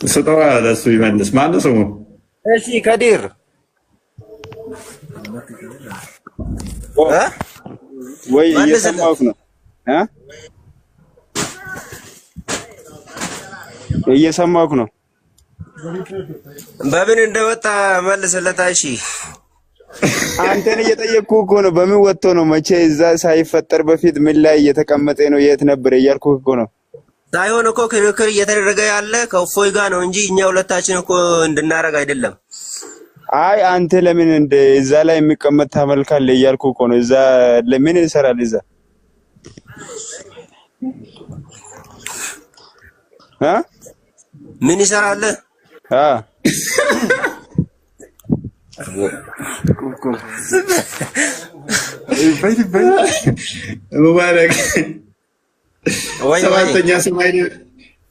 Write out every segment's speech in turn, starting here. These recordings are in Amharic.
ስጠዋ ለሱ ይመልስ። ማነው ስሙ? እሺ ከዲር ወይ እየሰማሁህ ነው እየሰማሁህ ነው። በምን እንደወጣ መልስለታ። እሺ አንተን እየጠየቅኩህ እኮ ነው። በምን ወጥቶ ነው? መቼ እዛ ሳይፈጠር በፊት ምን ላይ እየተቀመጠ ነው? የት ነበር እያልኩህ እኮ ነው። ሳይሆን እኮ ክርክር እየተደረገ ያለ ከእፎይ ጋር ነው እንጂ እኛ ሁለታችን እኮ እንድናረግ አይደለም። አይ አንተ ለምን እንደ እዛ ላይ የሚቀመጥ ታመልካለህ እያልኩህ እኮ ነው። እዛ ለምን ይሰራል? እዛ ምን ይሰራል? ሙባረክ ሰባተኛ ሰማይ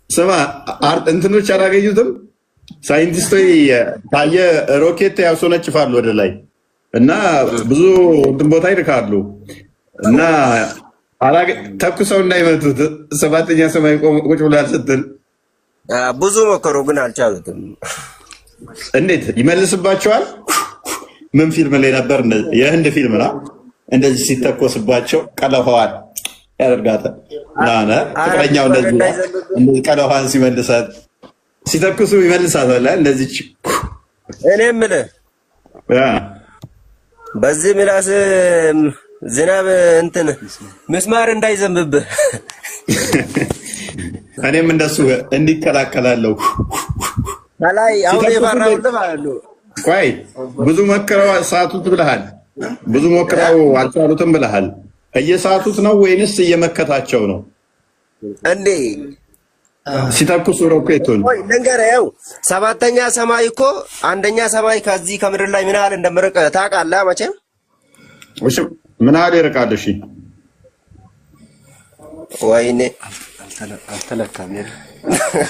ስማ፣ እንትኖች አላገኙትም። ሳይንቲስቶች ታየ ሮኬት ያስወነጭፋሉ ወደ ላይ እና ብዙ እንትን ቦታ ይልካሉ እና ተኩሰው እንዳይመቱት ሰባተኛ ሰማይ ቁጭ ብሏል ስትል ብዙ ሞከሩ፣ ግን አልቻሉትም። እንዴት ይመልስባቸዋል? ምን ፊልም ላይ ነበር? የህንድ ፊልም ነው። እንደዚህ ሲተኮስባቸው ቀለኋዋን ያደርጋታል። ናነ ፍቅረኛው እንደዚህ ቀለኋዋን ሲመልሳት ሲተኩሱ ይመልሳታል። እንደዚህ እኔ የምልህ በዚህ ምላስ ዝናብ እንትን ምስማር እንዳይዘንብብህ እኔም እንደሱ እንዲከላከላለሁ ከላይ አሁን የፈራሁት ማለት ነው። ቆይ ብዙ ሞክረው ሳቱት ብለሃል። ብዙ ሞክረው አልቻሉትም ብለሃል። እየሳቱት ነው ወይንስ እየመከታቸው ነው እንዴ? ሲተኩሱ ሮኬቱን ወይ ልንገርህ፣ ሰባተኛ ሰማይ እኮ አንደኛ ሰማይ ከዚህ ከምድር ላይ ምን ያህል እንደምርቅ ታውቃለህ መቼም። እሺ ምን ያህል ይርቃል? እሺ ወይኔ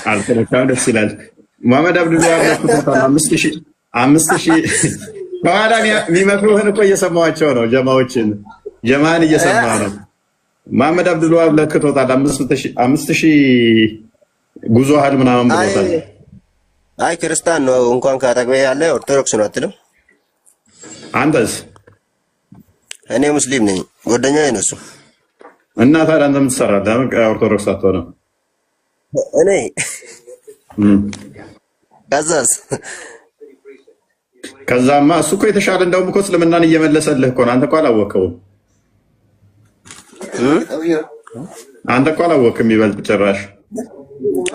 አልተለካም። ደስ ይላል። መሐመድ አብዱላ ያለኩታል 5000 ከኋላ የሚመክሩህን እኮ እየሰማኋቸው ነው። ጀማን እየሰማ ነው። መሐመድ አብዱላ ለክቶታል 5000 ጉዞ ሀል ምናምን ብሎታል። አይ ክርስቲያን ነው እንኳን ካጠገቤ ያለ ኦርቶዶክስ ነው አትልም? አንተስ? እኔ ሙስሊም ነኝ። ጓደኛዬ ነው እሱ። እና ታዲያ አንተ ምን ትሰራለህ? ኦርቶዶክስ አትሆንም? እኔ ከዛማ እሱ እኮ የተሻለ እንደውም እኮ እስልምናን እየመለሰልህ እኮ ነው። አንተ እኮ አላወቅኸውም። አንተ እኮ አላወቅህም። ይበልጥ ጭራሽ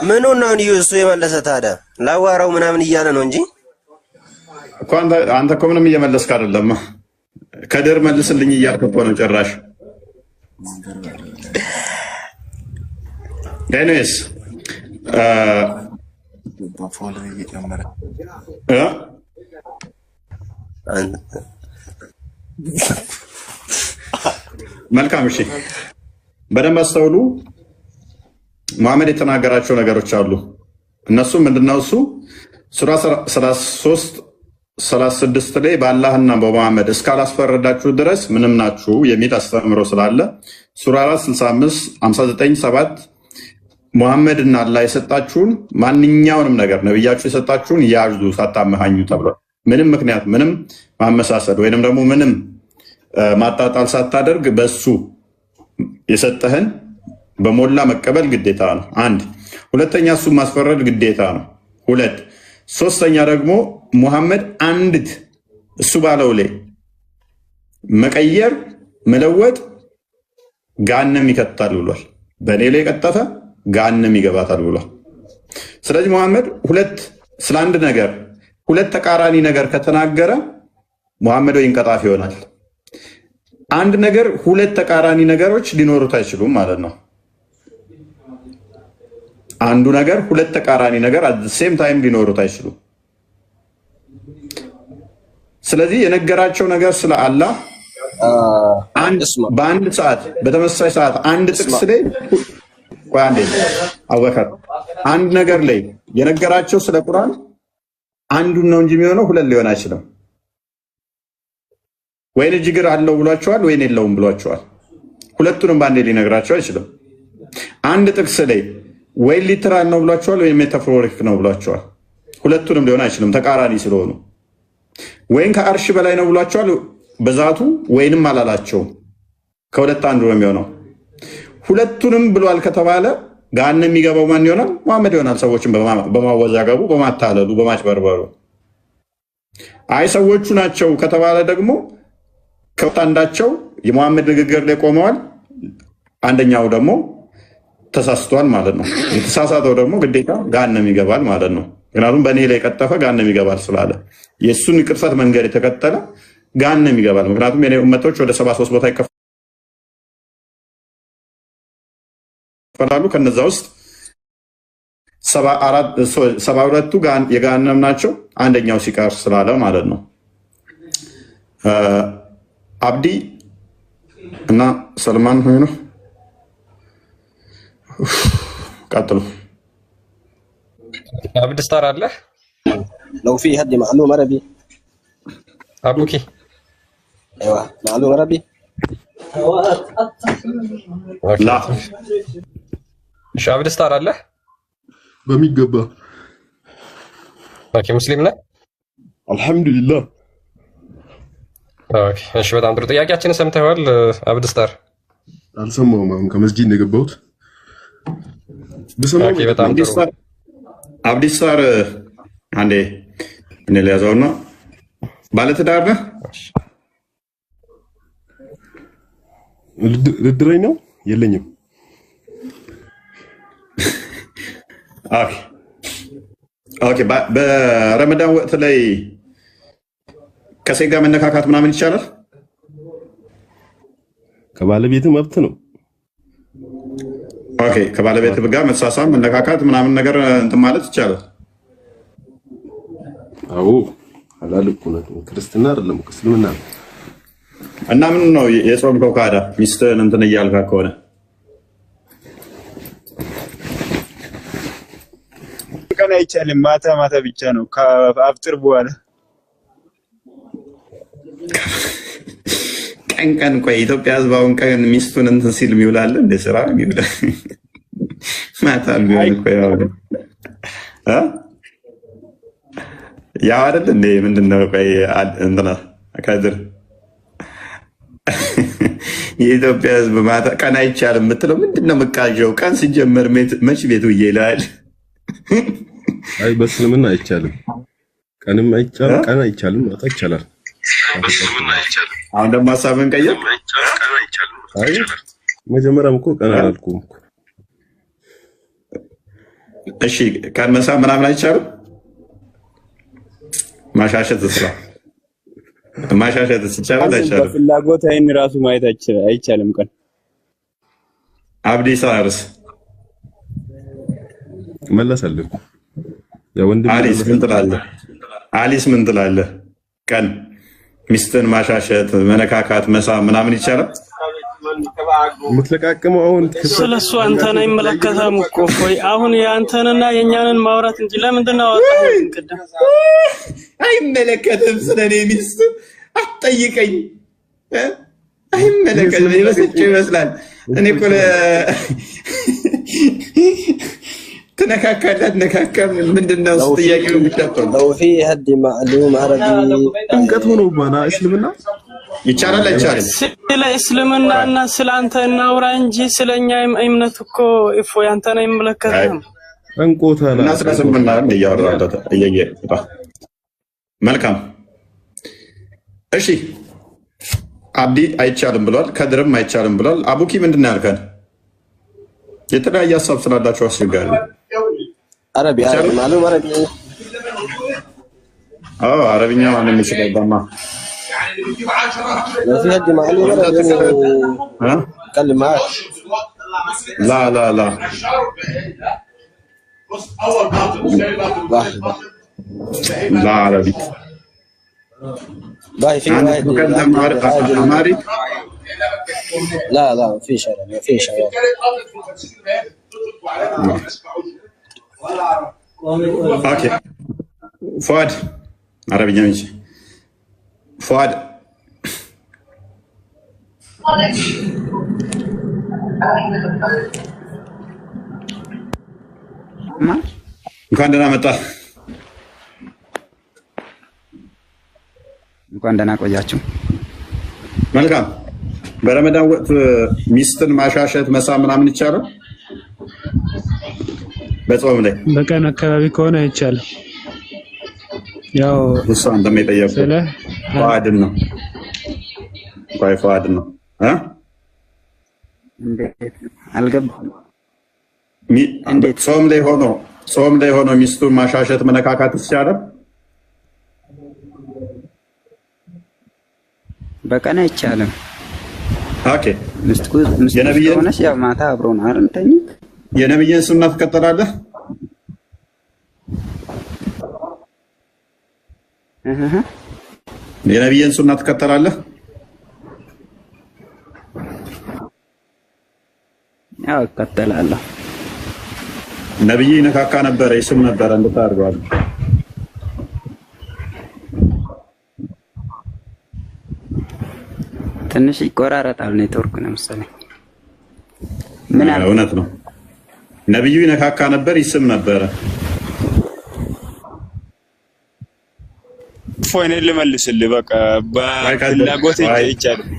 ምኑን ነው እሱ የመለሰ ታዲያ? ላዋራው ምናምን እያለ ነው እንጂ እኮ አንተ እኮ ምንም እየመለስክ አይደለም። ከድር መልስልኝ እያልክ እኮ ነው ጭራሽ። ኤኒዌይስ መልካም እሺ፣ በደንብ አስተውሉ። መሐመድ የተናገራቸው ነገሮች አሉ። እነሱ ምንድነው? እሱ ሱራ 33:36 ላይ በአላህና በመሐመድ እስካላስፈረዳችሁ ድረስ ምንም ናችሁ የሚል አስተምሮ ስላለ ሱራ 4:65-59:7 መሐመድና አላህ የሰጣችሁን ማንኛውንም ነገር ነብያችሁ የሰጣችሁን ያዙ ሳታመሃኙ ተብሏል። ምንም ምክንያት ምንም ማመሳሰል ወይንም ደግሞ ምንም ማጣጣል ሳታደርግ በሱ የሰጠህን በሞላ መቀበል ግዴታ ነው። አንድ ሁለተኛ እሱ ማስፈረድ ግዴታ ነው። ሁለት ሶስተኛ ደግሞ ሙሐመድ አንዲት እሱ ባለው ላይ መቀየር መለወጥ ጋንም ይከታል ብሏል። በኔ ላይ ቀጠፈ ጋንም ይገባታል ብሏል። ስለዚህ ሙሐመድ ስለ አንድ ነገር ሁለት ተቃራኒ ነገር ከተናገረ ሙሐመድ ወይን ቀጣፊ ይሆናል። አንድ ነገር ሁለት ተቃራኒ ነገሮች ሊኖሩት አይችሉም ማለት ነው። አንዱ ነገር ሁለት ተቃራኒ ነገር at the same time ሊኖሩት አይችሉም። ስለዚህ የነገራቸው ነገር ስለ አላህ በአንድ ሰዓት በተመሳሳይ ሰዓት አንድ ጥቅስ ላይ አወከር አንድ ነገር ላይ የነገራቸው ስለ ቁርአን አንዱን ነው እንጂ የሚሆነው ሁለት ሊሆን አይችልም። ወይን ጅግር አለው ብሏቸዋል፣ ወይን የለውም ብሏቸዋል። ሁለቱንም በአንዴ ሊነግራቸው አይችልም። አንድ ጥቅስ ላይ ወይ ሊትራል ነው ብሏቸዋል ወይ ሜታፎሪክ ነው ብሏቸዋል። ሁለቱንም ሊሆን አይችልም ተቃራኒ ስለሆኑ። ወይም ከአርሽ በላይ ነው ብሏቸዋል በዛቱ ወይንም አላላቸውም። ከሁለት አንዱ ነው የሚሆነው። ሁለቱንም ብሏል ከተባለ ገሃነም የሚገባው ማን ይሆናል? መሐመድ ይሆናል። ሰዎችን በማወዛገቡ በማታለሉ በማጭበርበሩ። አይ ሰዎቹ ናቸው ከተባለ ደግሞ ከአንዳቸው የመሐመድ ንግግር ላይ ቆመዋል፣ አንደኛው ደግሞ ተሳስቷል ማለት ነው። የተሳሳተው ደግሞ ግዴታ ገሃነም ይገባል ማለት ነው። ምክንያቱም በእኔ ላይ የቀጠፈ ገሃነም ይገባል ስላለ የእሱን ቅርጸት መንገድ የተከተለ ገሃነም ይገባል። ምክንያቱም የኔ ኡመቶች ወደ 73 ቦታ ይከፈላሉ። ከነዛ ውስጥ 72ቱ የገሃነም ናቸው፣ አንደኛው ሲቀር ስላለ ማለት ነው። አብዲ እና ሰልማን ሆይ ነው ቀጥሉ። عبد الستار الله لو في هدي معلومة ربي أبوكي أيوة معلومة ربي لا شو عبد الستار الله በሚገባ اوكي مسلم لا الحمد لله اوكي እሺ በጣም ጥሩ ጥያቄያችንን ሰምተዋል አብድ ስታር አልሰማሁም አሁን ከመስጂድ ነው የገባሁት ኦኬ በጣም ጥሩ አብዲ ስታር አንዴ እኔ ሊያዘውና ባለትዳር ነህ ልድረኝ ነው የለኝም ኦኬ በረመዳን ወቅት ላይ ከሴት ጋር መነካካት ምናምን ይቻላል? ከባለቤት መብት ነው። ኦኬ ከባለቤት ጋር መሳሳም መነካካት ምናምን ነገር እንትን ማለት ይቻላል? አዎ ሐላል እኮ ነው። ክርስትና አይደለም እስልምና ነው። እና ምን ነው የጾምከው ካዳ ሚስትህን እንትን እያልካ ከሆነ ቀን አይቻልም። ማታ ማታ ብቻ ነው ከአፍጥር በኋላ ቀን ቆይ ኢትዮጵያ ህዝብ አሁን ቀን ሚስቱን እንትን ሲል የሚውላል እንደ ስራ የሚውላል ማታ ቢሆን ቆይ ያው አይደል እንዴ ምንድነው ቆይ እንትና አካድር የኢትዮጵያ ህዝብ ማታ ቀን አይቻልም የምትለው ምንድነው? መቃዣው ቀን ሲጀመር መች ቤቱ ይላል። አይ በእስልምና አይቻልም። ቀንም አይቻልም፣ ቀን አይቻልም፣ ማታ ይቻላል። አሁን ደግሞ ሀሳብን ቀየር። አይ መጀመሪያም እኮ ቀን አላልኩም እኮ። እሺ ቀን መሳም ምናምን አይቻልም። ማሻሸት ስራ ማሻሸት ይቻላል አይቻልም? ፍላጎት አይን ራሱ ማየት አይቻልም ቀን። አብዲ ሳርስ መለሰልህ። ያ ወንድም አሊስ ምን ትላለህ? አሊስ ምን ትላለህ? ቀን ሚስትን ማሻሸት መነካካት መሳም ምናምን ይቻላል? የምትለቃቅመው አሁን ስለሱ አንተን አይመለከተም እኮ ወይ አሁን የአንተንና የኛንን ማውራት እንጂ ለምንድን ነው አወጣህ? እንግዲህ አይመለከትም። ስለኔ ሚስት አትጠይቀኝ። አይመለከትም። ይመስልህ ይመስላል እኔ እኮ تنكاكلت نكاكل من الناس طياقي ومشاطر لو في هدي معلوم عربي انقط هنا بانا اسلمنا يتشارل لا يتشارل ስለ እስልምና እና ስለ አንተ እናውራ እንጂ ስለኛ እምነት እኮ እፎይ አንተን አይመለከትም። እንቆታላ እና ስለ እስልምና እያወራለት እየየጣ መልካም እሺ አብዲ አይቻልም ብሏል። ከድርም አይቻልም ብሏል። አቡኪ ምንድነው ያልከን? የተለያየ ሀሳብ ስላላችሁ አስቸጋሪ عربي معلوم عربي عربيኛ ማንም ይችላልማ لو في هدي معلوم عربي اتكلم معك لا لا لا لا عربي باهي في واحد تكلم عربي لا لا ما فيش عربي ما فيش عربي اوكي فؤاد عربي جميل فؤاد እንኳን ደህና መጣ። እንኳን ደህና ቆያችሁ። መልካም። በረመዳን ወቅት ሚስትን ማሻሸት መሳም ምናምን ይቻላል? በጾም ላይ በቀን አካባቢ ከሆነ አይቻልም። ያው እሱ አንተም የጠየቁት ፈዋድን ነው። ቆይ ፈዋድን ነው እንዴት አልገባም። እንዴት ጾም ላይ ሆኖ ሚስቱን ማሻሸት መነካካት ይቻላል? በቀን አይቻልም። ኦኬ። ሚስቱ ሆነሽ ያው ማታ አብሮ ነው አይደል? የነብይን ሱና ትከተላለህ? የነብይን ሱና ትከተላለህ? ያው እከተላለሁ። ነብይ ነካካ ነበረ ይስም ነበረ እንድታርጓል። ትንሽ ይቆራረጣል ኔትወርክ ነው መሰለኝ። ምን አለ? እውነት ነው። ነብዩ ይነካካ ነበር ይስም ነበረ። ፎይን ልመልስልህ በቃ በፍላጎት ይቻላል።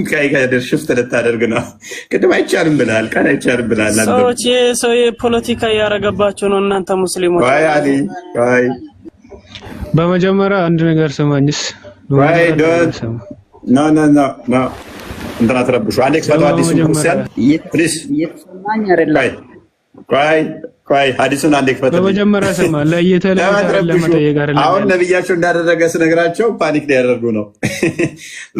ከይከደር ሽፍት ልታደርግ ነው። ቅድም አይቻልም ብለሃል፣ ቀን አይቻልም ብለሃል። ሰዎች የሰው የፖለቲካ እያደረገባቸው ነው። እናንተ ሙስሊሞች ወይ አሊ ወይ በመጀመሪያ አንድ ነገር ስማኝስ ወይ ኖ እንትና ትረብሹ አሌክስ ፈቶ አዲሱ ክርስቲያን ፕሊዝ እየተሰማኝ አይደለም። ቆይ ሐዲሱን አንዴ ክፈት። በመጀመሪያ ስማ ለመጠየቅ አይደለም። አሁን ነብያቸው እንዳደረገ ስነግራቸው ፓኒክ ሊያደርጉ ነው።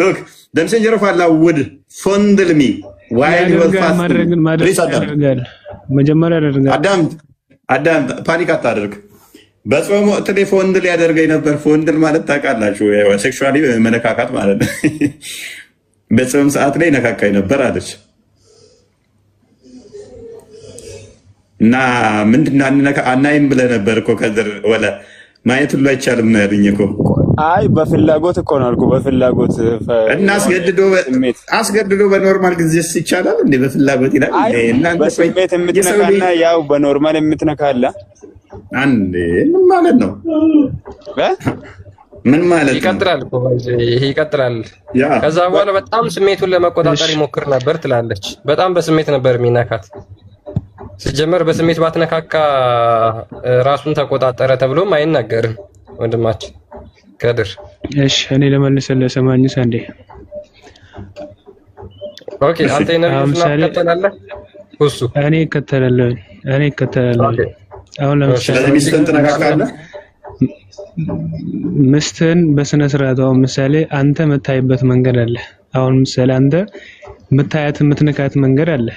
ሎክ the messenger of Allah would fondle me while he was fasting. መጀመሪያ ያደርጋል። አዳም ፓኒክ አታደርግ። በጾም ወቅት ላይ ፎንድል ያደርገኝ ነበር። ፎንድል ማለት ታውቃላችሁ፣ ሴክሹዋሊ መነካካት ማለት ነው። በጾም ሰዓት ላይ ነካካኝ ነበር አለች እና ምንድነው አናይም ብለህ ነበር እኮ ከድር ወለ ማየት ሁሉ አይቻልም ነው ያሉኝ እኮ። አይ በፍላጎት እኮ ነው አልኩ። በፍላጎት እና አስገድዶ በኖርማል ጊዜስ ይቻላል እንዴ? በፍላጎት ይላል እናንተ በስሜት የምትነካና ያው በኖርማል የምትነካላ አንዴ ምን ማለት ነው? ምን ማለት ነው? ይቀጥላል እኮ ይሄ ይቀጥላል። ከዛ በኋላ በጣም ስሜቱን ለመቆጣጠር ይሞክር ነበር ትላለች። በጣም በስሜት ነበር የሚነካት። ሲጀመር በስሜት ባትነካካ ራሱን ተቆጣጠረ ተብሎም አይናገርም ወንድማችን ከድር። እሺ እኔ ለመልስልህ ሰማኝስ አንዴ። ኦኬ አንተ የነብዩን ተከተላለህ? እሱ እኔ እከተላለሁ። አሁን ለምሳሌ ሚስትን ትነካካለህ? ሚስትን በስነ ስርዓት አሁን ምሳሌ አንተ የምታይበት መንገድ አለ። አሁን ምሳሌ አንተ የምትነካት መንገድ አለ።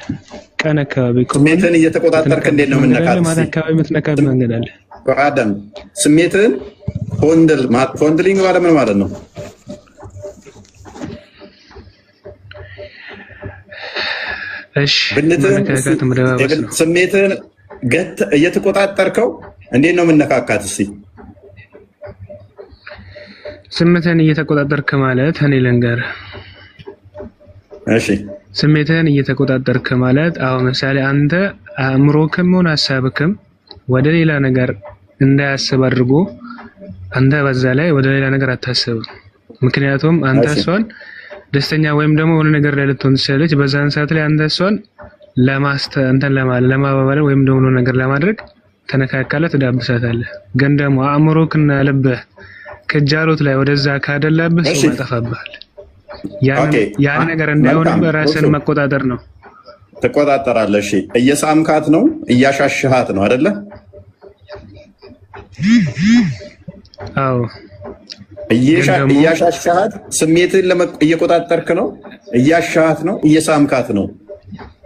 ቀን አካባቢ ስሜትን እየተቆጣጠርክ እንዴት ነው የምነካት? ማታ አካባቢ የምትነካት መንገድ አለ። አዳም ስሜትን ፎንድሊንግ ማለት ምን ማለት ነው? እሺ ስሜትን እየተቆጣጠርከው እንዴት ነው የምነካካት? እስኪ ስሜትን እየተቆጣጠርክ ማለት እኔ ልንገርህ። እሺ ስሜትን እየተቆጣጠርክ ማለት አሁን ምሳሌ አንተ አእምሮክም ሆነ ሐሳብክም ወደ ሌላ ነገር እንዳያስብ አድርጎ አንተ በዛ ላይ ወደ ሌላ ነገር አታስብም። ምክንያቱም አንተ እሷን ደስተኛ ወይም ደግሞ የሆነ ነገር ላይ ልትሆን ትችላለች። በዛን ሰዓት ላይ አንተ እሷን ለማባበል ወይም ደግሞ ነገር ለማድረግ ተነካካለህ፣ ትዳብሳታለህ። ግን ደግሞ አእምሮክና ልብህ ከጃሎት ላይ ወደዛ ካደላብህ ሰው ያጠፋብሃል። ያን ነገር እንዳይሆን በራስን መቆጣጠር ነው። ተቆጣጠራለህ። እሺ እየሳምካት ነው እያሻሽሃት ነው አይደለ? አዎ እያሻሽሃት ስሜትን እየቆጣጠርክ ነው፣ እያሻሃት ነው፣ እየሳምካት ነው።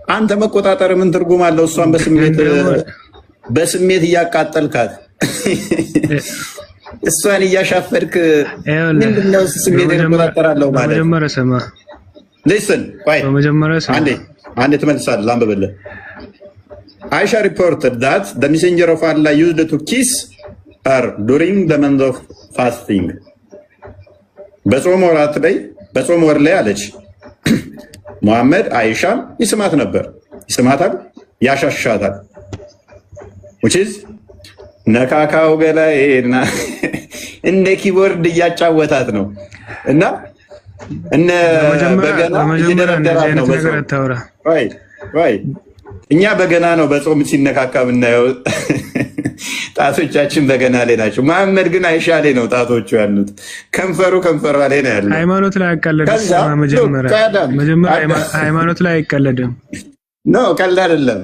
አንተ መቆጣጠር ምን ትርጉም አለው? እሷን በስሜት እያቃጠልካት እሷን እያሻፈድክ ምንድነው ስሜትን እቆጣጠራለሁ ማለት? በመጀመሪያ ሰማ listen ቆይ አንዴ ትመልሳለህ። አንብብልህ Aisha reported that the messenger of Allah used to kiss her during the month of fasting. በጾም ወር ላይ አለች ሙሐመድ አይሻ ይስማታል፣ ያሻሻታል። which is ነካካው ገላዬና እንደ ኪቦርድ እያጫወታት ነው እና እነ በገና እየደረደራት ነው ወይ እኛ በገና ነው በጾም ሲነካካ ብናየው ጣቶቻችን በገና ላይ ናቸው። መሐመድ ግን አይሻ ላይ ነው ጣቶቹ ያሉት። ከንፈሯ ላይ ነው ያለው። ሃይማኖት ላይ አይቀለድም። መጀመሪያ ሃይማኖት ላይ አይቀለድም። ኖ ቀልድ አይደለም።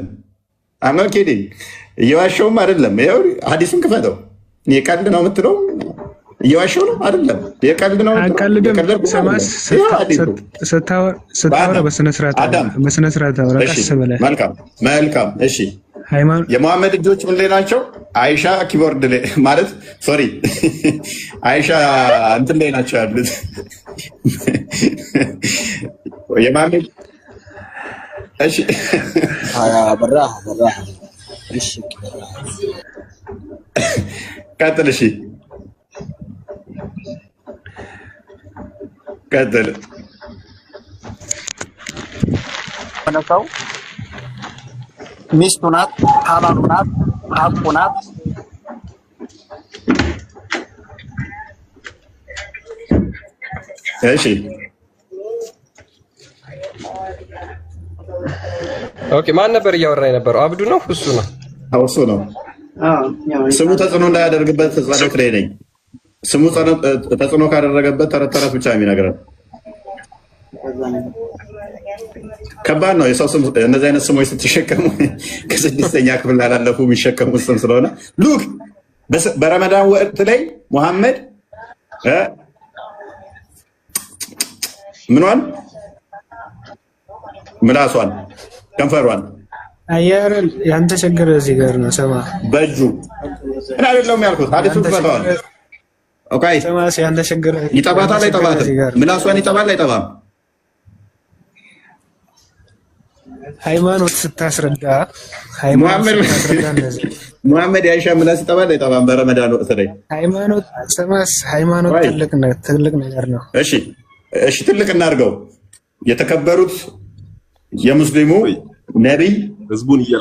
አም ኖት ኪዲንግ እየዋሸውም አይደለም። ይኸው ሐዲሱን ክፈተው። የቀልድ ነው የምትለው እየዋሸው ነው አይደለም። የቀልድ ነው አቀልድም። ሰማስ ስታወራ በስነ ስርዓት አውራ። ቀስ ብለህ መልካም እሺ። የመሐመድ እጆች ምን ላይ ናቸው? አይሻ ኪቦርድ ላይ ማለት ሶሪ አይሻ እንትን ላይ ናቸው ያሉት። የመሐመድ እሺ በራ እሺ ቀጥል። እሺ ቀጥል። ነካው ሚስቱ ናት፣ ሐላሉ ናት፣ ሐቁ ናት። እሺ ኦኬ። ማን ነበር እያወራ የነበረው? አብዱ ነው እሱ ነው? አዎ እሱ ነው። ስሙ ተጽዕኖ እንዳያደርግበት ጸሎት ላይ ነኝ። ስሙ ተጽዕኖ ካደረገበት ተረት ብቻ የሚነግረን ከባድ ነው። የሰው ስም እነዚህ አይነት ስሞች ስትሸከሙ ከስድስተኛ ክፍል ላላለፉ የሚሸከሙት ስም ስለሆነ ሉክ በረመዳን ወቅት ላይ ሙሐመድ ምኗን ምላሷን ከንፈሯን አያረል ያንተ ችግር እዚህ ጋር ነው። ሰማ በእጁ እና አይደለም ያልኩት ሐዲሱን ፈታዋል። ኦኬ ሰማስ ያንተ ችግር ይጠባታል አይጠባትም? ምላሷን ይጠባል አይጠባም? ሃይማኖት ስታስረዳ ሙሐመድ የአይሻ ምላስ ይጠባል አይጠባም? በረመዳን ወቅት ላይ ሃይማኖት ሰማስ ሃይማኖት ትልቅ ነገር ነው። እሺ ትልቅ እናድርገው። የተከበሩት የሙስሊሙ ነቢይ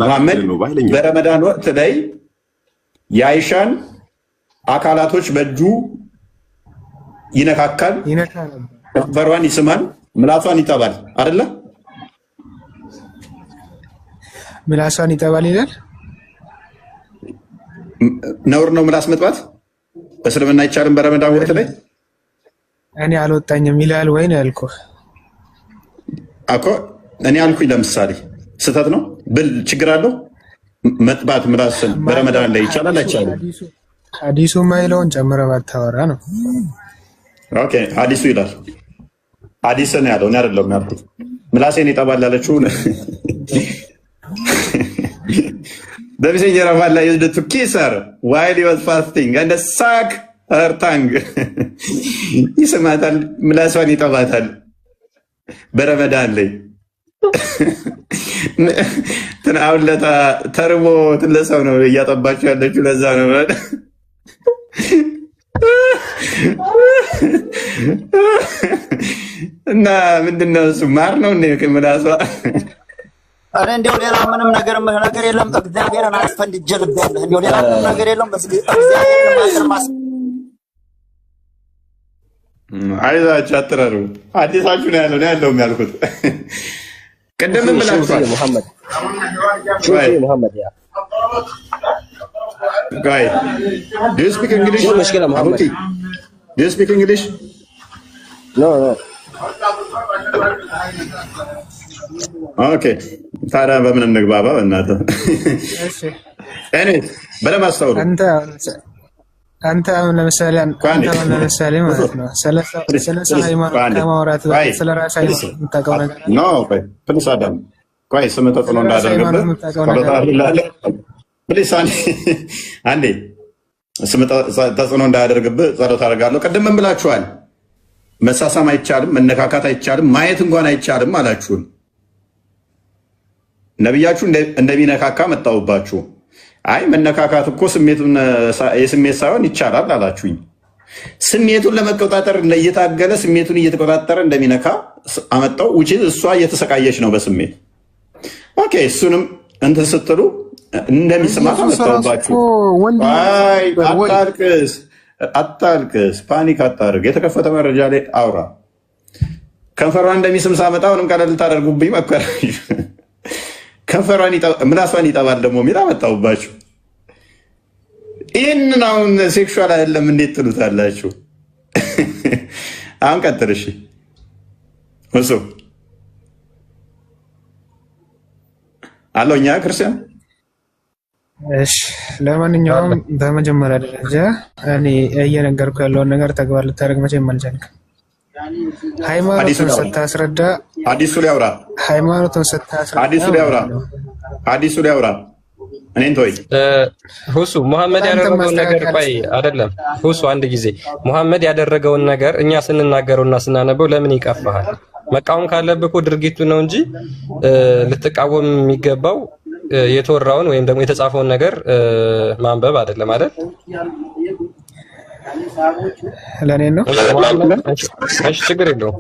ሙሐመድ በረመዳን ወቅት ላይ የአይሻን አካላቶች በእጁ ይነካካል፣ ከንፈሯን ይስማል፣ ምላሷን ይጠባል። አይደለ? ምላሷን ይጠባል ይላል። ነውር ነው ምላስ መጥባት? በእስልምና አይቻልም በረመዳን ወቅት ላይ? እኔ አልወጣኝም ይላል ወይ ነው ያልኩህ እኮ። እኔ አልኩኝ ለምሳሌ ስህተት ነው ብል ችግር አለው? መጥባት ምላስን በረመዳን ላይ ይቻላል አይቻልም? ሐዲሱ ማይለውን ጨምረህ ባታወራ ነው። ኦኬ ሐዲሱ ይላል። ሐዲስ ነው ያለው፣ እኔ አይደለም ያልኩት። ምላሴን ይጠባል ያለችው the messenger of Allah used to kiss her while he was fasting and suck her tongue. ይስማታል፣ ምላሷን ይጠባታል በረመዳን ላይ። አሁን ለታ ተርቦ ትለሰው ነው እያጠባችሁ ያለችው። ለዛ ነው እና ምንድነው እሱ ማር ነው እንዴ ምላሷ? አረ እንደው ሌላ ምንም ነገር የለም። እግዚአብሔርን አስፈንድጄ ልቤያለሁ። እንደው ሌላ ምንም ነገር የለም። እግዚአብሔርን ማስማስ አይዛችሁ አትረሩ። አዲሳችሁ ነው ያለው የሚያልኩት ቀደም ብላችኋል። ሙሐመድ ያ ጋይ do you speak English? Do you speak English? No. ኦኬ ታዲያ በምን እንግባባ? በእናትህ እኔ በደምብ አስተውሉ። አንተ አሁን ለምሳሌ ማለት ነው ስለ ሃይማኖት ከማውራት ስለ ራስህ ሃይማኖት የምታውቀው ነገር ኖ ፕሊስ አዳም ቆይ ስም ተጽዕኖ እንዳያደርግብህ ፕሊስ አንዴ ስም ተጽዕኖ እንዳያደርግብህ ጸሎት አደርጋለሁ። ቅድም ምን ብላችኋል? መሳሳም አይቻልም፣ መነካካት አይቻልም፣ ማየት እንኳን አይቻልም አላችሁን። ነቢያችሁ እንደሚነካካ መጣሁባችሁ። አይ መነካካት እኮ የስሜት ሳይሆን ይቻላል አላችሁኝ። ስሜቱን ለመቆጣጠር እየታገለ ስሜቱን እየተቆጣጠረ እንደሚነካ አመጣው። ውጪ እሷ እየተሰቃየች ነው በስሜት። ኦኬ እሱንም እንትን ስትሉ እንደሚሰማት አመጣውባችሁ። አይ አታልቅስ፣ ፓኒክ አታርግ። የተከፈተ መረጃ ላይ አውራ። ከንፈሯን እንደሚስም ሳመጣ ምንም ቀለል ልታደርጉብኝ መከራችሁ። ከንፈሯን ምላሷን ይጠባል ደግሞ የሚል አመጣውባችሁ። ይህንን አሁን ሴክሹዋል አይደለም እንዴት ትሉታላችሁ? አሁን ቀጥል እሺ። እሱ አለው እኛ ክርስቲያን። እሺ ለማንኛውም በመጀመሪያ ደረጃ እኔ እየነገርኩ ያለውን ነገር ተግባር ልታደርግ መቼም አልቻልክም። ሃይማኖትን ስታስረዳ አዲሱ ሊያውራ ሃይማኖትን ስታስረዳ አዲሱ ሊያውራ እኔን ተወኝ። ሁሱ መሐመድ ያደረገውን ነገር ቆይ አይደለም ሁሱ አንድ ጊዜ መሐመድ ያደረገውን ነገር እኛ ስንናገረውና ስናነበው ለምን ይቀፋሃል? መቃወም ካለብህ እኮ ድርጊቱ ነው እንጂ ልትቃወም የሚገባው የተወራውን ወይም ደግሞ የተጻፈውን ነገር ማንበብ አይደለም አይደል? ለኔ ነው። እሺ ችግር የለውም።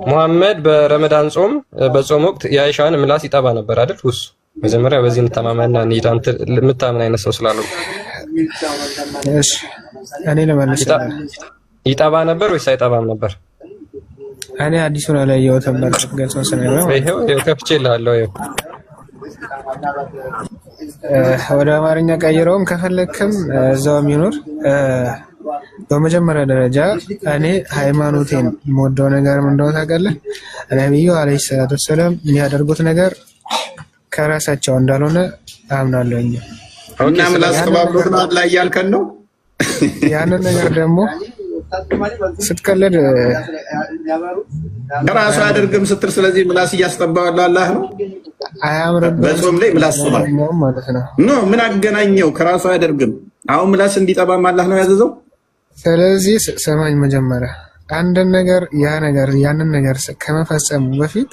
መሐመድ በረመዳን ጾም በጾም ወቅት የአይሻን ምላስ ይጠባ ነበር አይደል? ሁሱ መጀመሪያ በዚህ እንተማመንና እንሂድ። አንተ የምታምን አይነት ሰው ስላለው እሺ እኔ ለማለት ይጠባ ነበር ወይስ አይጠባም ነበር? እኔ አዲሱን አላየሁትም ነበር ገልጾን ስለነበረ ይሄው ከፍቼልሃለሁ። ይሄው ወደ አማርኛ ቀይረውም ከፈለክም እዛውም ይኖር። በመጀመሪያ ደረጃ እኔ ሃይማኖቴን የምወደው ነገር ምን እንደሆነ ታውቃለህ? ነብዩ አለይሂ ሰላቱ ወሰለም የሚያደርጉት ነገር ከራሳቸው እንዳልሆነ አምናለሁኝ። እና ምላስ ተባብሎት ነው ላይ ያልከን ነው። ያንን ነገር ደግሞ ስትቀልድ ከራሱ አያደርግም ስትል፣ ስለዚህ ምላስ እያስጠባዋል አላህ ነው። አያምርም በጾም ላይ ምላስ ተባለ ማለት ነው። ኖ ምን አገናኘው? ከራሱ አያደርግም። አሁን ምላስ እንዲጠባም አላህ ነው ያዘዘው። ስለዚህ ሰማኝ፣ መጀመሪያ አንድን ነገር ያንን ነገር ከመፈጸሙ በፊት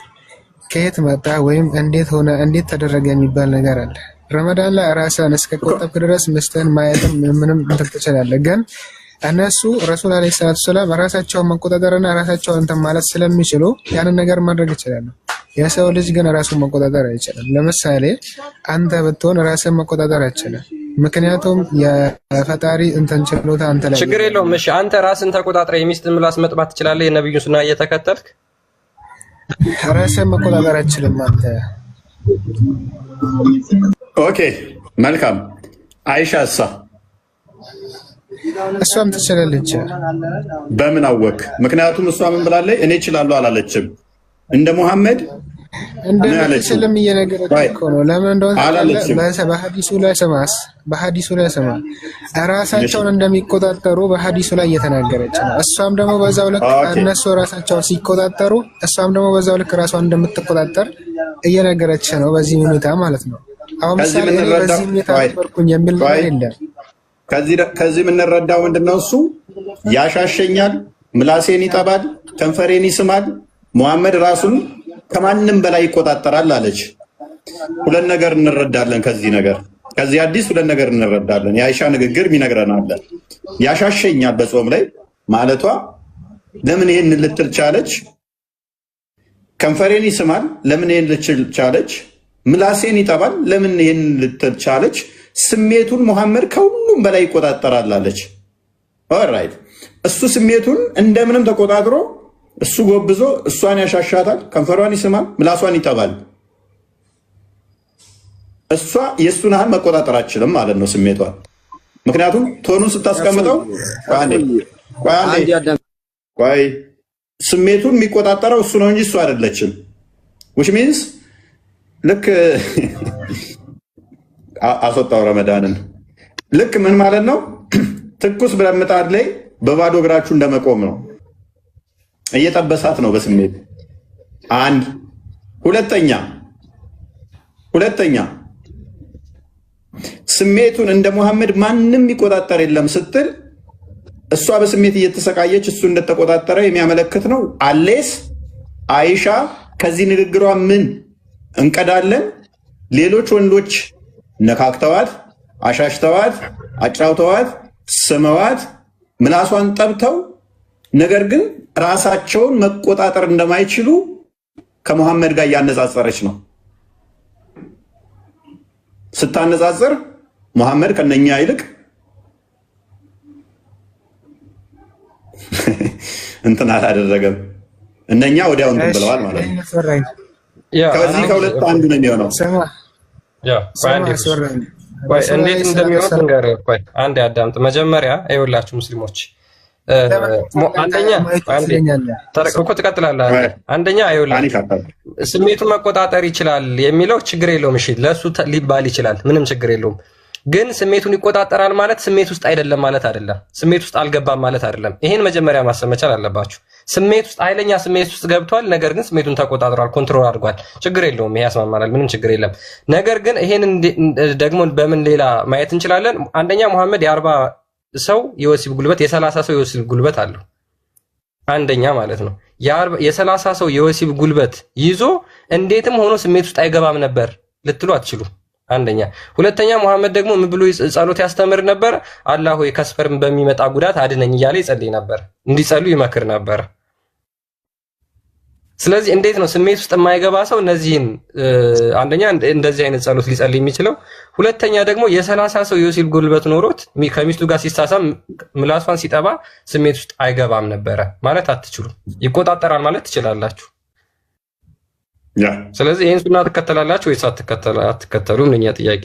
ከየት መጣ ወይም እንዴት ሆነ እንዴት ተደረገ የሚባል ነገር አለ። ረመዳን ላይ ራስህን እስከቆጠብክ ድረስ ሚስትህን ማየትም ምንም እንትን ትችላለህ። ግን እነሱ ረሱል አለይሂ ሰላቱ ሰላም ራሳቸውን መቆጣጠርና ራሳቸውን እንትን ማለት ስለሚችሉ ያንን ነገር ማድረግ ይችላሉ። የሰው ልጅ ግን ራሱን መቆጣጠር አይችልም። ለምሳሌ አንተ ብትሆን ራስህን መቆጣጠር አይችልም። ምክንያቱም የፈጣሪ እንትን ችሎታ አንተ ላይ ችግር የለውም። እሺ አንተ ራስን ተቆጣጥረህ የሚስትን ምላስ መጥባት ትችላለህ? የነብዩን ሱና እየተከተልክ ራስህን መቆጣጠር አይችልም አንተ። ኦኬ መልካም። አይሻ እሷም ትችላለች። በምን አወቅ? ምክንያቱም እሷ ምን ብላለች? እኔ እችላለሁ አላለችም። እንደ ሙሐመድ እንደምትችልም እየነገረች እኮ ነው። ለምን እንደሆነ በሐዲሱ ላይ ስማ ራሳቸውን እንደሚቆጣጠሩ በሐዲሱ ላይ እየተናገረች ነው። እሷም ደግሞ በዛው ልክ እነሱ ራሳቸውን ሲቆጣጠሩ እሷም ደግሞ በዛው ልክ ራሷን እንደምትቆጣጠር እየነገረች ነው። በዚህ ሁኔታ ማለት ነው። አሁን ምሳሌ በዚህ ሁኔታ ነበርኩኝ የሚል ነገር የለም። ከዚህ የምንረዳው ምንድነው? እሱ ያሻሸኛል፣ ምላሴን ይጠባል፣ ከንፈሬን ይስማል፣ ሙሐመድ ራሱን ከማንም በላይ ይቆጣጠራል አለች። ሁለት ነገር እንረዳለን ከዚህ አዲስ ሁለት ነገር እንረዳለን። የአይሻ ንግግር የሚነግረናል። ያሻሸኛል በጾም ላይ ማለቷ ለምን ይሄን ልትል ቻለች? ከንፈሬን ይስማል ለምን ይሄን ልትል ቻለች? ምላሴን ይጠባል ለምን ይሄን ልትል ቻለች? ስሜቱን ሙሐመድ ከሁሉም በላይ ይቆጣጠራል አለች። ኦልራይት እሱ ስሜቱን እንደምንም ተቆጣጥሮ እሱ ጎብዞ እሷን ያሻሻታል፣ ከንፈሯን ይስማል፣ ምላሷን ይጠባል። እሷ የእሱን ያህል መቆጣጠር አትችልም ማለት ነው ስሜቷን። ምክንያቱም ቶኑን ስታስቀምጠው ቆይ ስሜቱን የሚቆጣጠረው እሱ ነው እንጂ እሱ አይደለችም። which means ልክ አስወጣው ረመዳንን ልክ ምን ማለት ነው? ትኩስ ብረት ምጣድ ላይ በባዶ እግራችሁ እንደመቆም ነው። እየጠበሳት ነው በስሜት። አንድ ሁለተኛ ስሜቱን እንደ ሙሐመድ ማንም ይቆጣጠር የለም ስትል እሷ በስሜት እየተሰቃየች እሱ እንደተቆጣጠረ የሚያመለክት ነው። አሌስ አይሻ ከዚህ ንግግሯ ምን እንቀዳለን? ሌሎች ወንዶች ነካክተዋት፣ አሻሽተዋት፣ አጫውተዋት፣ ስመዋት፣ ምላሷን ጠብተው ነገር ግን ራሳቸውን መቆጣጠር እንደማይችሉ ከሙሐመድ ጋር እያነጻጸረች ነው። ስታነጻጽር መሐመድ ከነኛ ይልቅ እንትን አላደረገም። እነኛ ወዲያው እንትን ብለዋል ማለት ነው። ከዚህ ከሁለት አንዱ ነው የሚሆነው። እንዴት እንደሚሆን ንገረኝ። ቆይ አንዴ አዳምጥ። መጀመሪያ ይኸውላችሁ ሙስሊሞች አንደኛ እኮ ትቀጥላለህ። አንደኛ ይኸውላችሁ ስሜቱን መቆጣጠር ይችላል የሚለው ችግር የለውም። እሺ ለሱ ሊባል ይችላል፣ ምንም ችግር የለውም። ግን ስሜቱን ይቆጣጠራል ማለት ስሜት ውስጥ አይደለም ማለት አይደለም። ስሜት ውስጥ አልገባም ማለት አይደለም። ይሄን መጀመሪያ ማሰብ መቻል አለባችሁ። ስሜት ውስጥ ኃይለኛ ስሜት ውስጥ ገብቷል፣ ነገር ግን ስሜቱን ተቆጣጥሯል፣ ኮንትሮል አድርጓል። ችግር የለውም። ይሄ ያስማማናል፣ ምንም ችግር የለም። ነገር ግን ይሄን ደግሞ በምን ሌላ ማየት እንችላለን? አንደኛ መሐመድ የ40 ሰው የወሲብ ጉልበት የ30 ሰው የወሲብ ጉልበት አለው። አንደኛ ማለት ነው የ30 ሰው የወሲብ ጉልበት ይዞ እንዴትም ሆኖ ስሜት ውስጥ አይገባም ነበር ልትሉ አትችሉ። አንደኛ። ሁለተኛ መሐመድ ደግሞ ምን ብሎ ጸሎት ያስተምር ነበር? አላህ ሆይ ከስፐርም በሚመጣ ጉዳት አድነኝ እያለ ይጸልይ ነበር፣ እንዲጸሉ ይመክር ነበር። ስለዚህ እንዴት ነው ስሜት ውስጥ የማይገባ ሰው እነዚህን አንደኛ እንደዚህ አይነት ጸሎት ሊጸልይ የሚችለው? ሁለተኛ ደግሞ የ30 ሰው የወሲብ ጉልበት ኖሮት ከሚስቱ ጋር ሲሳሳም ምላሷን ሲጠባ ስሜት ውስጥ አይገባም ነበረ ማለት አትችሉም። ይቆጣጠራል ማለት ትችላላችሁ። ስለዚህ ይሄን ሱና ትከተላላችሁ ወይስ አትከተሉም? እኛ ጥያቄ።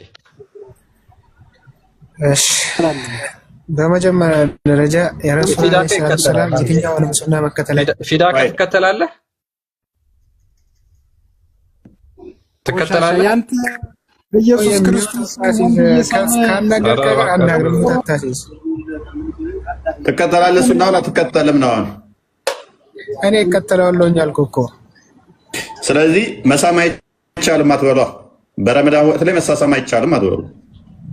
እሺ በመጀመሪያ ደረጃ የረሱል ሰላም የትኛውንም ሱና መከተል ፊዳካ ትከተላለህ? ትከተላለህ? ያንተ ኢየሱስ ክርስቶስ ካናገርከ አናግረም ታታሲስ ትከተላለህ? ሱናውን አትከተልም ነው? እኔ እከተላለሁ አልኩህ እኮ። ስለዚህ መሳም አይቻልም አትበሏ። በረመዳን ወቅት ላይ መሳሳም አይቻልም አትበሉ።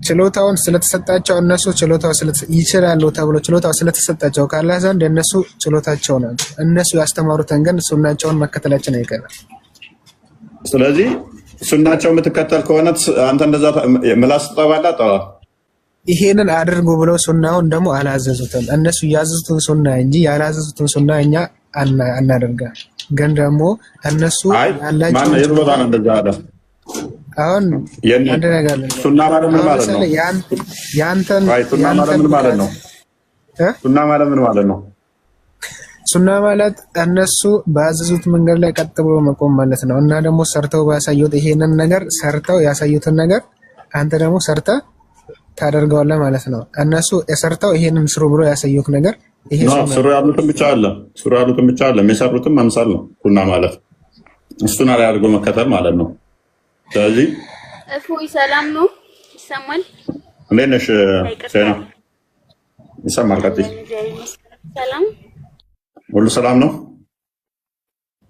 ችሎታውን ስለተሰጣቸው እነሱ ችሎታው ይችላሉ ተብሎ ችሎታው ስለተሰጣቸው ካላህ ዘንድ እነሱ ችሎታቸው ነው። እነሱ ያስተማሩትን ግን ሱናቸውን መከተላችን አይቀርም። ስለዚህ ሱናቸው የምትከተል ከሆነ አንተ እንደዛ ምላስ ጠባላ ጠባ ይሄንን አድርጉ ብለው ሱናውን ደግሞ አላዘዙትም። እነሱ ያዘዙትን ሱና እንጂ ያላዘዙትን ሱና እኛ አናደርጋም። ግን ደግሞ እነሱ ያላቸው አሁን አንድ ነገር ሱና ማለት ምን ማለት ነው? ያንተን ሱና ማለት ምን ማለት ነው? ሱና ማለት ምን ማለት ነው? ሱና ማለት እነሱ ባዘዙት መንገድ ላይ ቀጥ ብሎ መቆም ማለት ነው። እና ደግሞ ሰርተው ባሳዩት ይሄንን ነገር ሰርተው ያሳዩትን ነገር አንተ ደግሞ ሰርተህ ታደርገዋለህ ማለት ነው። እነሱ የሰርተው ይሄንን ስሩ ብሎ ያሳዩት ነገር ይሄ ስሩ ያሉትን ብቻ አለ ስሩ ያሉትን ብቻ አለ የሚሰሩትም አምሳል ነው። ሱና ማለት እሱን ላይ አድርጎ መከተል ማለት ነው። ስለዚህ እፎይ ሰላም ነው? ይሰማል? እንዴት ነሽ? ሴና ይሰማል? ቀጥይ። ሰላም ሁሉ ሰላም ነው?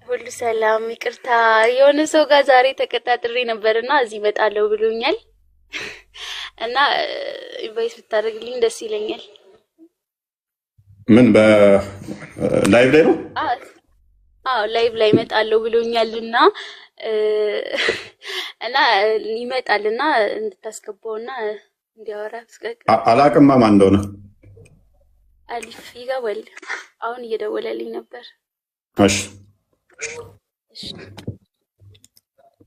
ሁሉ ሰላም። ይቅርታ የሆነ ሰው ጋር ዛሬ ተቀጣጥሬ ነበርና እዚህ እመጣለሁ ብሎኛል እና ኢንቫይት ብታደርግልኝ ደስ ይለኛል። ምን በላይቭ ላይ ነው? አዎ ላይቭ ላይ እመጣለሁ ብሎኛልና እና ይመጣልና እንድታስገባውና እንዲያወራ አላቅማ ማን እንደሆነ አሊፍ ይገባል። አሁን እየደወለልኝ ነበር። እሺ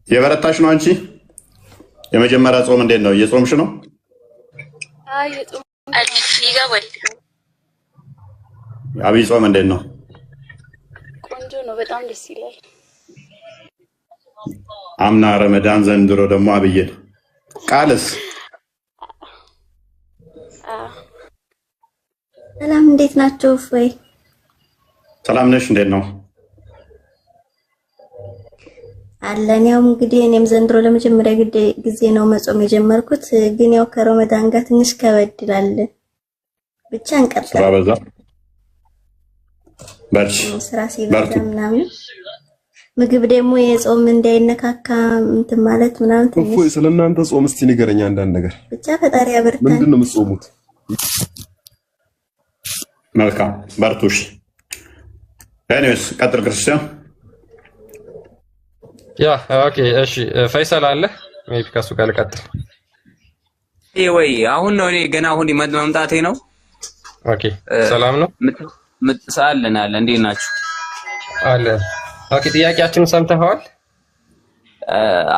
የበረታሽ ነው አንቺ? የመጀመሪያ ጾም እንዴት ነው? እየጾምሽ ነው? አይ ጾም አሊፍ ይገባል። አብይ ጾም እንዴት ነው? ቆንጆ ነው፣ በጣም ደስ ይላል። አምና ረመዳን፣ ዘንድሮ ደግሞ አብይ ነው። ቃልስ ሰላም እንዴት ናችሁ? ወይ ሰላም ነሽ? እንዴት ነው አለን። ያው እንግዲህ እኔም ዘንድሮ ለመጀመሪያ ጊዜ ነው መጾም የጀመርኩት፣ ግን ያው ከረመዳን ጋር ትንሽ ከበድ ይላል። ብቻ እንቀጥል። ስራ በዛ በርቺ፣ ስራ ሲበዛ ምናምን ምግብ ደግሞ የጾም እንዳይነካካ እንትን ማለት ምናምን ትንሽ እፎይ። ስለናንተ ጾም እስቲ ንገረኝ አንዳንድ ነገር። ብቻ ፈጣሪ ያበርታን። ምንድነው የምትጾሙት? መልካም በርቱሽ። ኤኒዌይስ ቀጥል ክርስቲያን። ያ ኦኬ እሺ። ፈይሰል አለ ሜቢ ከሱ ጋር ልቀጥል። ወይ አሁን ነው እኔ ገና አሁን መምጣቴ ነው። ኦኬ ሰላም ነው? ምትሳለናል እንዴት ናችሁ? አለ ኦኬ። ጥያቄያችንን ሰምተኸዋል?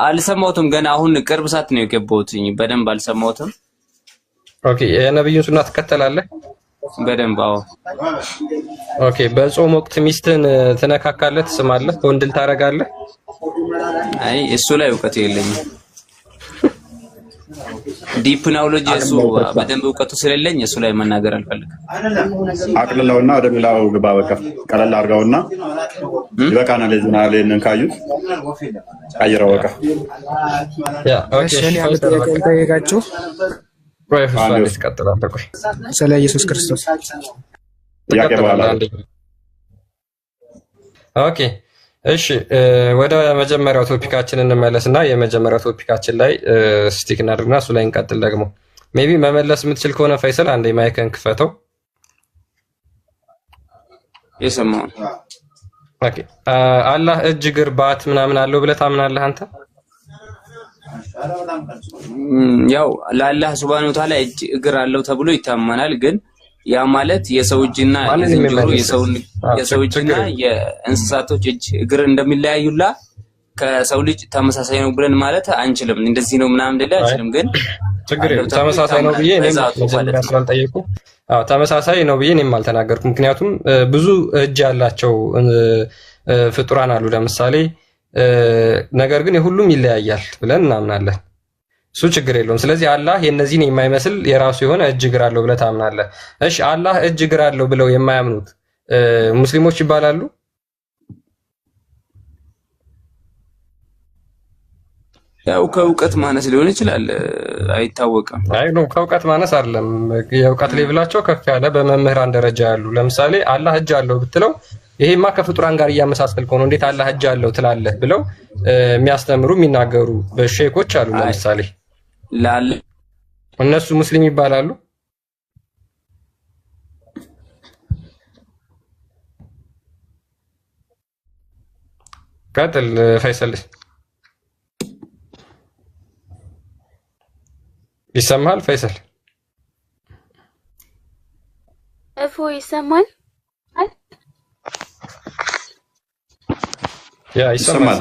አልሰማሁትም ገና አሁን ቅርብ ሰዓት ነው የገባሁት በደንብ አልሰማሁትም። ኦኬ የነብዩን ሱና ትከተላለህ? በደንብ አዎ። ኦኬ በጾም ወቅት ሚስትን ትነካካለህ፣ ትስማለህ፣ ወንድል ታረጋለህ? አይ እሱ ላይ እውቀት የለኝም። ዲፕ ናውሎጂ እሱ በደንብ እውቀቱ ስለሌለኝ እሱ ላይ መናገር አልፈልግም። አቅልለውና ወደ ሚላው ግባ በቃ ቀለል አድርገውና ይበቃናል። ለዝና ለነን ካዩት አይራው በቃ ያ ኦኬ ጠይቃችሁ ወይ ፈሳለስ ቀጥላል። ቆይ ስለ ኢየሱስ ክርስቶስ ጥያቄ በኋላ ኦኬ እሺ ወደ መጀመሪያው ቶፒካችን እንመለስና የመጀመሪያው ቶፒካችን ላይ ስቲክ እናድርግና እሱ ላይ እንቀጥል። ደግሞ ሜቢ መመለስ የምትችል ከሆነ ፈይሰል አንዴ ማይክን ክፈተው። የሰማው ኦኬ አላህ እጅ እግር ባት ምናምን አለው ብለህ ታምናለህ አንተ? ያው ለአላህ ሱብሃነሁ ወተዓላ እጅ እግር አለው ተብሎ ይታመናል። ግን ያ ማለት የሰው እጅና የሰው እጅና የእንስሳቶች እጅ እግር እንደሚለያዩላ ከሰው ልጅ ተመሳሳይ ነው ብለን ማለት አንችልም። እንደዚህ ነው ምናምን እንደለ አንችልም። ግን ችግር የለም ተመሳሳይ ነው ብዬ እኔም ስላልጠየቁ ተመሳሳይ ነው ብዬ እኔም አልተናገርኩም። ምክንያቱም ብዙ እጅ ያላቸው ፍጡራን አሉ ለምሳሌ ነገር ግን የሁሉም ይለያያል ብለን እናምናለን። እሱ ችግር የለውም። ስለዚህ አላህ የነዚህን የማይመስል የራሱ የሆነ እጅ እግር አለው ብለህ ታምናለህ። እሺ አላህ እጅ እግር አለው ብለው የማያምኑት ሙስሊሞች ይባላሉ? ያው ከእውቀት ማነስ ሊሆን ይችላል አይታወቅም። አይ ነው ከእውቀት ማነስ አይደለም። የእውቀት ሌቭላቸው ከፍ ያለ በመምህራን ደረጃ ያሉ ለምሳሌ አላህ እጅ አለው ብትለው ይሄማ ከፍጡራን ጋር እያመሳሰልከው ነው እንዴት አላህ እጅ አለው ትላለህ ብለው የሚያስተምሩ የሚናገሩ ሼኮች አሉ። ለምሳሌ እነሱ ሙስሊም ይባላሉ? ቀጥል ፈይሰል። ይሰማል ፈይሰል? እፎ ይሰማል? ያ ይሰማል።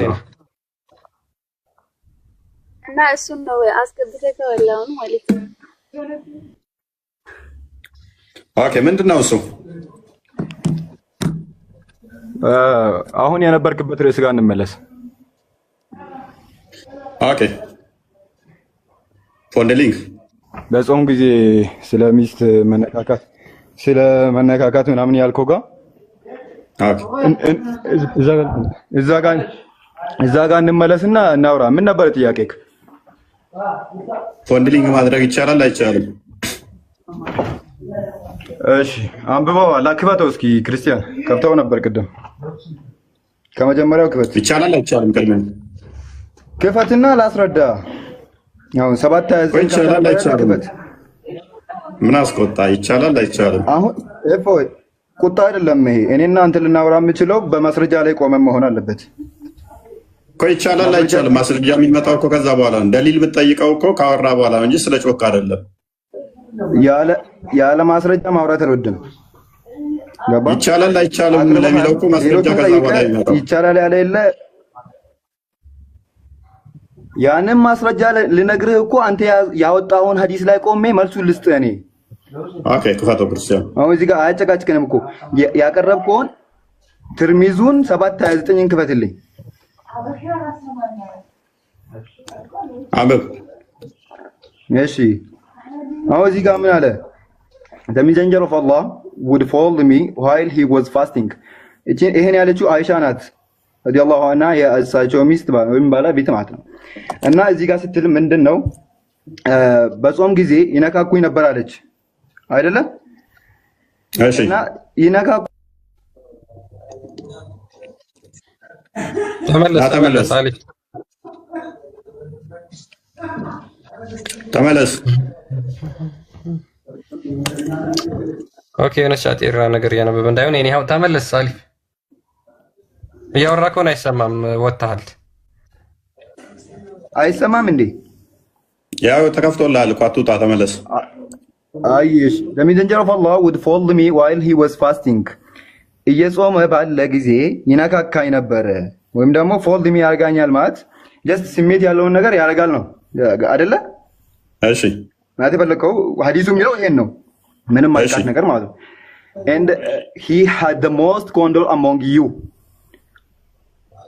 እና እሱን ነው አስገብተህ ከወላው ማለት ነው። ኦኬ ምንድነው እሱ? አሁን የነበርክበት ርዕስ ጋር እንመለስ። ኦኬ ፎንደሊንግ በጾም ጊዜ ስለ ሚስት መነካካት ምናምን ያልከው ጋር እዛ ጋር እንመለስና እናውራ። ምን ነበር ጥያቄክ? ፎንደሊንግ ማድረግ ይቻላል አይቻልም? እሺ አንብበው ላክፈተው እስኪ ክርስቲያን ከፍተው ነበር ቅድም ከመጀመሪያው ክፈት። ይቻላል አይቻልም? ቅድም ክፈትና ላስረዳ። አሁን 7:29 ይቻላል አይቻልም? ምን አስቆጣ? ይቻላል አይቻልም? አሁን እፎይ ቁጣ አይደለም ይሄ። እኔና አንተ ልናወራ የምችለው በማስረጃ ላይ ቆመን መሆን አለበት እኮ። ይቻላል አይቻልም? ማስረጃ የሚመጣው እኮ ከዛ በኋላ ነው። ደሊል ብትጠይቀው እኮ ካወራ በኋላ ነው እንጂ ስለ ጮክ አይደለም። ያለ ማስረጃ ማውራት አልወድም። ገባ? ይቻላል አይቻልም ለሚለው እኮ ማስረጃ ከዛ በኋላ ይመጣል። ይቻላል ያለ የለ ያንን ማስረጃ ልነግርህ እኮ አንተ ያወጣውን ሐዲስ ላይ ቆሜ መልሱን ልስጥህ እኔ። ኦኬ ክፈተው ክርስቲያን። አሁን እዚህ ጋር አያጨቃጭቅንም እኮ ያቀረብከውን ትርሚዙን 7:29 ክፈትልኝ። አንብብ። እሺ አሁን እዚህ ጋር ምን አለ? The messenger of Allah would follow me while he was fasting። ይሄን ያለችው አይሻ ናት ረዲየላሁ ዐንሃ የእሳቸው ሚስት ወይም ባለቤት ማለት ነው። እና እዚህ ጋር ስትል ምንድነው በጾም ጊዜ ይነካኩኝ ነበር አለች አይደለ? እሺ እና ይነካኩ ተመለስ አሊ ተመለስ። ኦኬ የሆነች አጤራ ነገር እያነበበ እንዳይሆን እኔ ያው ተመለስ አሊ። እያወራ ከሆነ አይሰማም፣ ወጥተሃል። አይሰማም እንዴ? ያው ተከፍቶልሃል እኮ አትውጣ፣ ተመለስ። አይሽ the messenger of Allah would follow me while he was fasting። እየጾመ ባለ ጊዜ ይነካካኝ ነበር ወይም ደግሞ follow me ያርጋኛል ማለት ጀስት ስሜት ያለውን ነገር ያደርጋል ነው አይደለ? እሺ ማለት የፈለከው ሐዲሱ የሚለው ይሄን ነው። ምንም አይቃት ነገር ማለት ነው። and he had the most control among you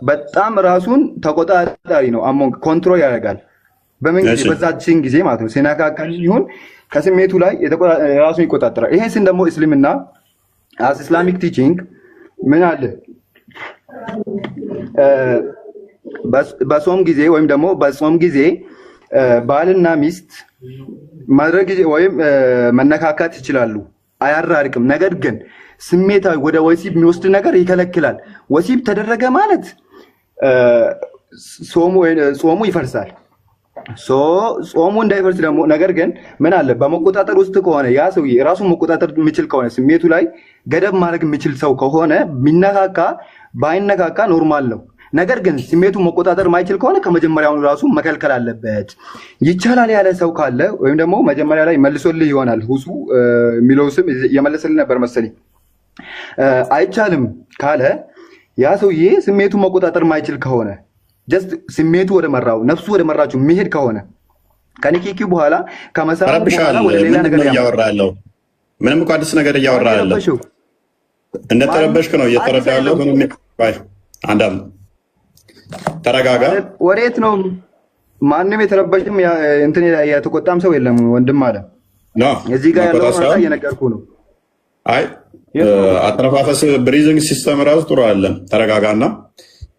በጣም ራሱን ተቆጣጣሪ ነው። among ኮንትሮል ያደርጋል በምን ጊዜ በዛችን ጊዜ ማለት ነው። ሲናካካል ይሁን ከስሜቱ ላይ ራሱን ይቆጣጠራል። ይሄን ስን ደግሞ እስልምና as Islamic teaching ምን አለ በጾም ጊዜ ወይም ደግሞ በጾም ጊዜ ባልና ሚስት ማድረግ ወይም መነካካት ይችላሉ፣ አያራርቅም። ነገር ግን ስሜታዊ ወደ ወሲብ የሚወስድ ነገር ይከለክላል። ወሲብ ተደረገ ማለት ጾሙ ይፈርሳል። ጾሙ እንዳይፈርስ ደግሞ ነገር ግን ምን አለ በመቆጣጠር ውስጥ ከሆነ ያ ሰውዬ ራሱን መቆጣጠር የሚችል ከሆነ ስሜቱ ላይ ገደብ ማድረግ የሚችል ሰው ከሆነ ቢነካካ ባይነካካ ኖርማል ነው። ነገር ግን ስሜቱን መቆጣጠር ማይችል ከሆነ ከመጀመሪያው ራሱ መከልከል አለበት። ይቻላል ያለ ሰው ካለ ወይም ደግሞ መጀመሪያ ላይ መልሶልህ ይሆናል ሁሱ የሚለው ስም የመለሰልህ ነበር መሰለኝ። አይቻልም ካለ ያ ሰውዬ ስሜቱን መቆጣጠር ማይችል ከሆነ ጀስት ስሜቱ ወደ መራው ነፍሱ ወደ መራችሁ የሚሄድ ከሆነ ከንኪኪው በኋላ ከመሳብ በኋላ ወደ ሌላ ነገር ያወራለው ምንም እኮ አዲስ ነገር እያወራለው እንደተረበሽክ ነው እየተረዳ ያለው ምንም ባይ አንዳም ተረጋጋ። ወዴት ነው? ማንንም የተረበሽም እንትን የተቆጣም ሰው የለም ወንድም አለ ነው እዚህ ጋር ያለው ማለት እየነገርኩ ነው። አይ አተነፋፈስ ብሪዚንግ ሲስተም ራሱ ጥሩ አይደለም። ተረጋጋና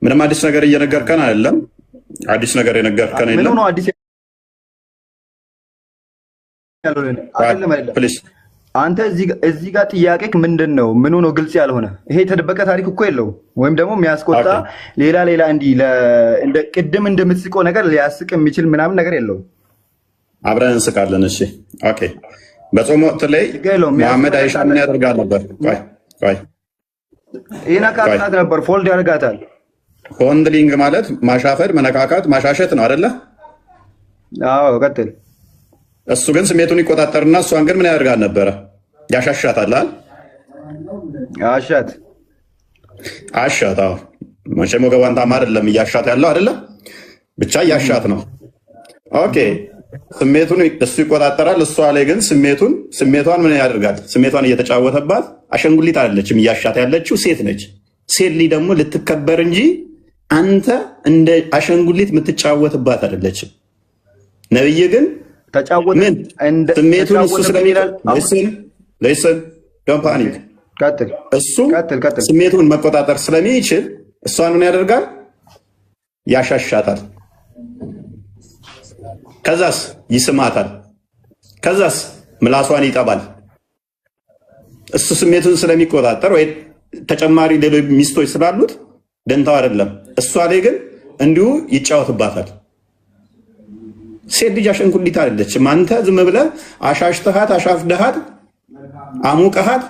ምንም አዲስ ነገር እየነገርከን አይደለም። አዲስ ነገር የነገርከን የለም። ምንም ነው አዲስ ያለው አይደለም። ፕሊዝ አንተ እዚህ ጋር ጥያቄክ ምንድነው? ምኑ ነው ግልጽ ያልሆነ? ይሄ የተደበቀ ታሪክ እኮ የለውም። ወይም ደግሞ የሚያስቆጣ ሌላ እንዲ እንደ ቅድም እንደምትስቀው ነገር ሊያስቅ የሚችል ምናምን ነገር የለውም። አብረን እንስቃለን። እሺ ኦኬ። በጾም ወቅት ላይ መሐመድ አይሻ ምን ያደርጋል ነበር? ቆይ ይነካካት ነበር፣ ፎልድ ያደርጋታል። ፎንድሊንግ ማለት ማሻፈድ፣ መነካካት፣ ማሻሸት ነው አይደለ? አዎ ቀጥል። እሱ ግን ስሜቱን ይቆጣጠርና እሷን ግን ምን ያደርጋል ነበረ? ያሻሻታል አይደል? አሻት። አዎ መቼም ወገቧን ታማ አይደለም እያሻት ያለው አይደለ? ብቻ እያሻት ነው። ኦኬ ስሜቱን እሱ ይቆጣጠራል። እሷ ላይ ግን ስሜቷን ምን ያደርጋል? ስሜቷን እየተጫወተባት። አሸንጉሊት አይደለችም እያሻት ያለችው ሴት ነች። ሴት ልጅ ደግሞ ልትከበር እንጂ አንተ እንደ አሸንጉሊት የምትጫወትባት አይደለችም። ነብይ ግን ምን ስሜቱን እሱ ስለሚላል ለይሰን ዶንት ፓኒክ እሱ ስሜቱን መቆጣጠር ስለሚችል እሷን ምን ያደርጋል? ያሻሻታል። ከዛስ ይስማታል። ከዛስ ምላሷን ይጠባል። እሱ ስሜቱን ስለሚቆጣጠር ወይ ተጨማሪ ሌሎች ሚስቶች ስላሉት ደንታው አይደለም። እሷ ላይ ግን እንዲሁ ይጫወትባታል። ሴት ልጅ አሸንጉሊት አይደለችም። አንተ ዝም ብለህ አሻሽተሃት፣ አሻፍደሃት፣ አሙቀሃት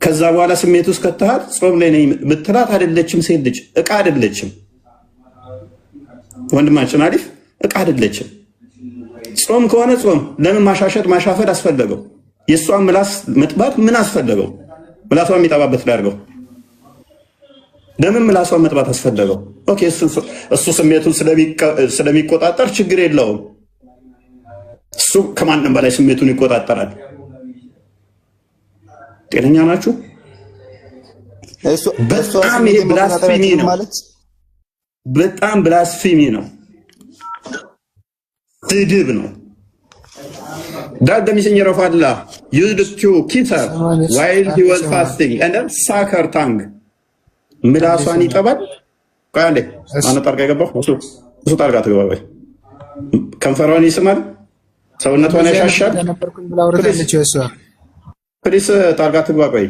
ከዛ በኋላ ስሜት ውስጥ ከተሃት ጾም ላይ ነኝ ምትላት አይደለችም። ሴት ልጅ እቃ አይደለችም። ወንድማችን አሪፍ እቃ አይደለችም። ጾም ከሆነ ጾም ለምን ማሻሸት ማሻፈድ አስፈለገው? የእሷን ምላስ መጥባት ምን አስፈለገው? ምላሷን የሚጠባበት ላይ አድርገው። ለምን ምላሷን መጥባት አስፈለገው? ኦኬ እሱ ስሜቱን ስለሚቆጣጠር ችግር የለውም። እሱ ከማንም በላይ ስሜቱን ይቆጣጠራል። ጤነኛ ናችሁ? በጣም ይሄ ብላስፊሚ ነው። በጣም ብላስፊሚ ነው። ስድብ ነው። that the messenger of Allah used to kiss her while he was fasting and then suck her tongue. ምላሷን ይጠባል። ቆይ አንዴ ማነው ጣልቃ የገባው? እሱ ጣልቃ ትገባ። ቆይ ከንፈሯን ይስማል፣ ሰውነቷን ያሻሻል። ፕሊስ ጣልቃ ትግባ። ቆይ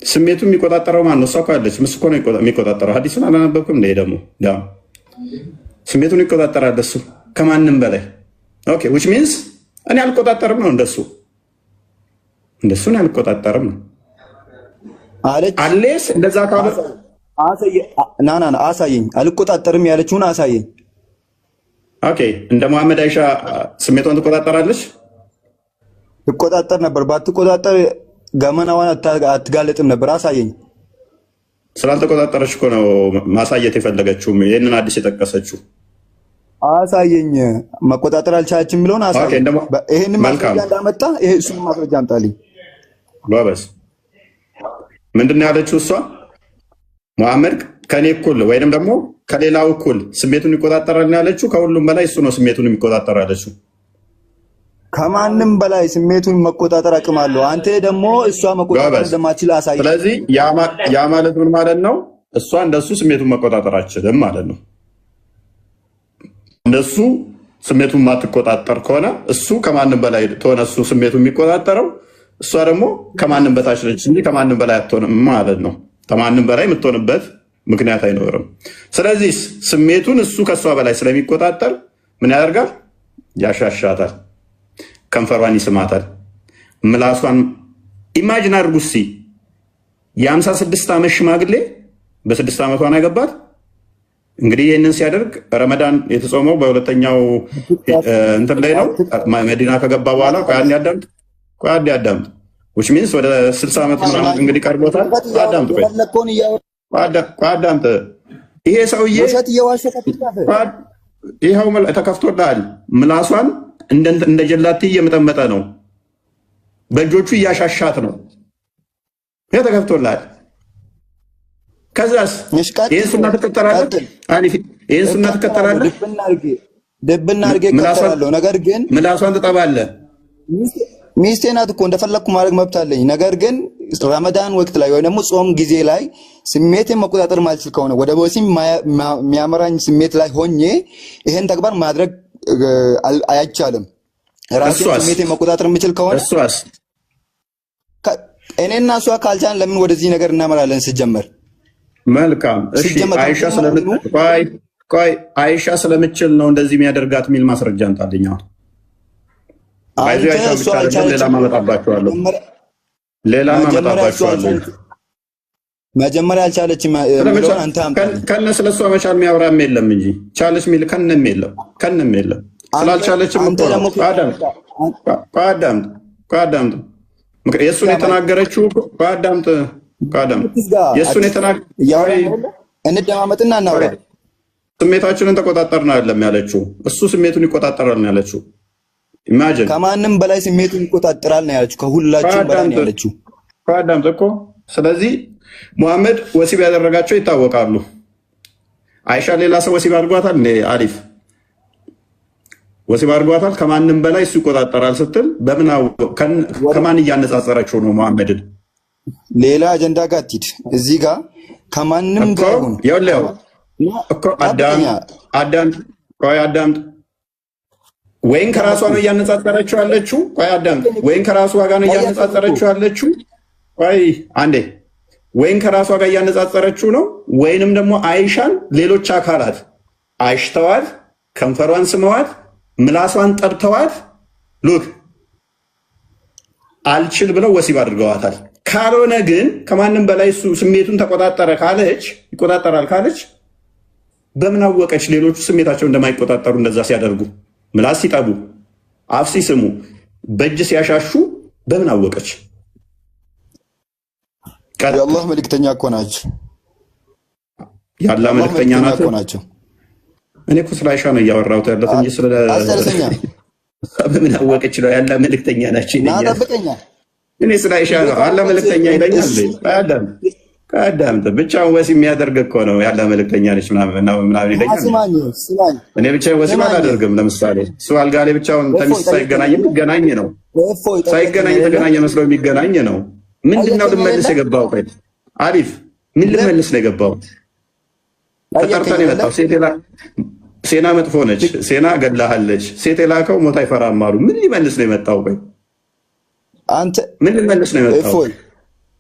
ስሜቱ የሚቆጣጠረው ማን ነው? እሷ እኮ አለች። ምስ እኮ ነው የሚቆጣጠረው። ሐዲሱን አላነበብኩም እንደ ደግሞ ስሜቱን ይቆጣጠራል እሱ ከማንም በላይ። ኦኬ which means እኔ አልቆጣጠርም ነው እንደሱ እኔ አልቆጣጠርም ነው አለስ። እንደዛ ካለ አሳየኝ። አልቆጣጠርም ያለችውን አሳየኝ። ኦኬ እንደ መሐመድ አይሻ ስሜቷን ትቆጣጠራለች? ትቆጣጠር ነበር። ባትቆጣጠር ገመናዋን አትጋለጥም ነበር። አሳየኝ። ስላልተቆጣጠረች እኮ ነው ማሳየት የፈለገችው ይሄንን አዲስ የጠቀሰችው። አሳየኝ። መቆጣጠር አልቻለችም ብለውን አሳየኝ። ይሄንን ማስረጃ እንዳመጣ ይሄ እሱን ማስረጃ አምጣልኝ። ባባስ ምንድነው ያለችው እሷ? መሐመድ ከኔ እኩል ወይንም ደግሞ ከሌላው እኩል ስሜቱን ይቆጣጠራል ያለችው። ከሁሉም በላይ እሱ ነው ስሜቱን የሚቆጣጠር ያለችው። ከማንም በላይ ስሜቱን መቆጣጠር አቅም አለው። አንተ ደግሞ እሷ መቆጣጠር እንደማትችል አሳየኝ። ስለዚህ ያ ማለት ምን ማለት ነው? እሷ እንደሱ ስሜቱን መቆጣጠር አትችልም ማለት ነው። እንደሱ ስሜቱን ማትቆጣጠር ከሆነ እሱ ከማንም በላይ ተሆነ እሱ ስሜቱን የሚቆጣጠረው፣ እሷ ደግሞ ከማንም በታች ነች እንጂ ከማንም በላይ አትሆንም ማለት ነው። ከማንም በላይ የምትሆንበት ምክንያት አይኖርም። ስለዚህ ስሜቱን እሱ ከእሷ በላይ ስለሚቆጣጠር ምን ያደርጋል? ያሻሻታል፣ ከንፈሯን ይስማታል፣ ምላሷን። ኢማጂን አድርጉ እስኪ የ56 ዓመት ሽማግሌ በ6 ዓመቷን ያገባት። እንግዲህ ይህንን ሲያደርግ ረመዳን የተጾመው በሁለተኛው እንትን ላይ ነው። መዲና ከገባ በኋላ ቆይ አዳምጥ which means ወደ 60 ዓመት ምናምን እንግዲህ ቀርቦታል። አዳምጥ ይሄ ሰውዬ ይኸው ተከፍቶልሃል። ምላሷን እንደ ጀላቲ እየመጠመጠ ነው፣ በእጆቹ እያሻሻት ነው። ይሄ ተከፍቶልሃል። ከዛስ ይሄን ሱና ትከተላለህ? ይሄን ሱና ትከተላለህ? ደብና አድርጌ እከተላለሁ። ነገር ግን ምላሷን ትጠባለህ። ሚስቴ ናት እኮ እንደፈለኩ ማድረግ መብት አለኝ። ነገር ግን ረመዳን ወቅት ላይ ወይ ደግሞ ጾም ጊዜ ላይ ስሜቴን መቆጣጠር ማልችል ከሆነ ወደ ወሲብ የሚያመራኝ ስሜት ላይ ሆኜ ይሄን ተግባር ማድረግ አይቻልም። ራሴን ስሜቴን መቆጣጠር የምችል ከሆነ እኔና እሷ ካልቻልን ለምን ወደዚህ ነገር እናመራለን? ሲጀመር መልካም እሺ፣ አይሻ ስለምችል ነው እንደዚህ የሚያደርጋት የሚል ማስረጃ እንታልኛ። ሌላ ማመጣባቸዋለሁ። መጀመሪያ አልቻለችም የሚለውን አንተ አምጣልኝ። ከነ ስለሷ መቻል የሚያወራም የለም እንጂ ቻለች የሚል ከነም የለም። ስላልቻለችም አዳምጥ። የእሱን የተናገረችው አዳምጥ። የእሱን እንደማመጥና እናውራ። ስሜታችንን ተቆጣጠርን አይደለም ያለችው፣ እሱ ስሜቱን ይቆጣጠራል ነው ያለችው። ኢማጂን ከማንም በላይ ስሜቱን ይቆጣጠራል ነው ያለችው። ከሁላችንም በላይ ነው ያለችው። አዳምጥ እኮ። ስለዚህ ሙሐመድ ወሲብ ያደረጋቸው ይታወቃሉ። አይሻ ሌላ ሰው ወሲብ አድርጓታል እንዴ? አሪፍ ወሲብ አድርጓታል። ከማንም በላይ እሱ ይቆጣጠራል ስትል ከማን እያነጻጸረችው ነው ሙሐመድን? ሌላ አጀንዳ ጋር አትሂድ። እዚህ ጋር ከማንም ጋር ነው ያለው እኮ። አዳምጥ። ወይን ከራሷ ነው እያነጻጸረችው ያለችው። ወይን ከራሷ ጋር ነው እያነጻጸረችው ያለችው። አንዴ ወይን ከራሷ ጋር እያነጻጸረችው ነው፣ ወይንም ደግሞ አይሻን ሌሎች አካላት አይሽተዋት፣ ከንፈሯን ስመዋት፣ ምላሷን ጠብተዋት፣ ሉክ አልችል ብለው ወሲብ አድርገዋታል። ካልሆነ ግን ከማንም በላይ እሱ ስሜቱን ይቆጣጠራል ካለች በምን አወቀች ሌሎቹ ስሜታቸው እንደማይቆጣጠሩ? እንደዛ ሲያደርጉ፣ ምላስ ሲጠቡ፣ አፍ ሲስሙ፣ በእጅ ሲያሻሹ በምን አወቀች? የአላህ መልእክተኛ እኮ ናቸው። የአላህ መልእክተኛ ናቸው። እኔ እኮ ስለ አይሻ ነው እያወራሁት ያለሁት እንጂ ስለ በምን አወቀች ነው። የአላህ መልእክተኛ ናቸው ይለኛል። እኔ ስለ አይሻ ነው አላህ መልእክተኛ ይለኛል። አዳምጥ። ብቻውን ወሲብ የሚያደርግ እኮ ነው የአላህ መልእክተኛ ነች ምናምን ይለኛል። እኔ ብቻዬን ወሲብ አላደርግም። ለምሳሌ እሱ አልጋ ላይ ብቻውን ተሚስት ሳይገናኝ የሚገናኝ ነው። ሳይገናኝ የተገናኘ መስሎ የሚገናኝ ነው። ምንድነው ልመልስ የገባው? ቆይ አሪፍ ምን ልመልስ ነው የገባው? ተጠርተን የመጣው ሴና መጥፎ ነች፣ ሴና ገላሃለች፣ ሴት የላከው ሞት አይፈራም አሉ። ምን ሊመልስ ነው የመጣው? ቆይ አንተ ምን ልመልስ ነው የመጣው?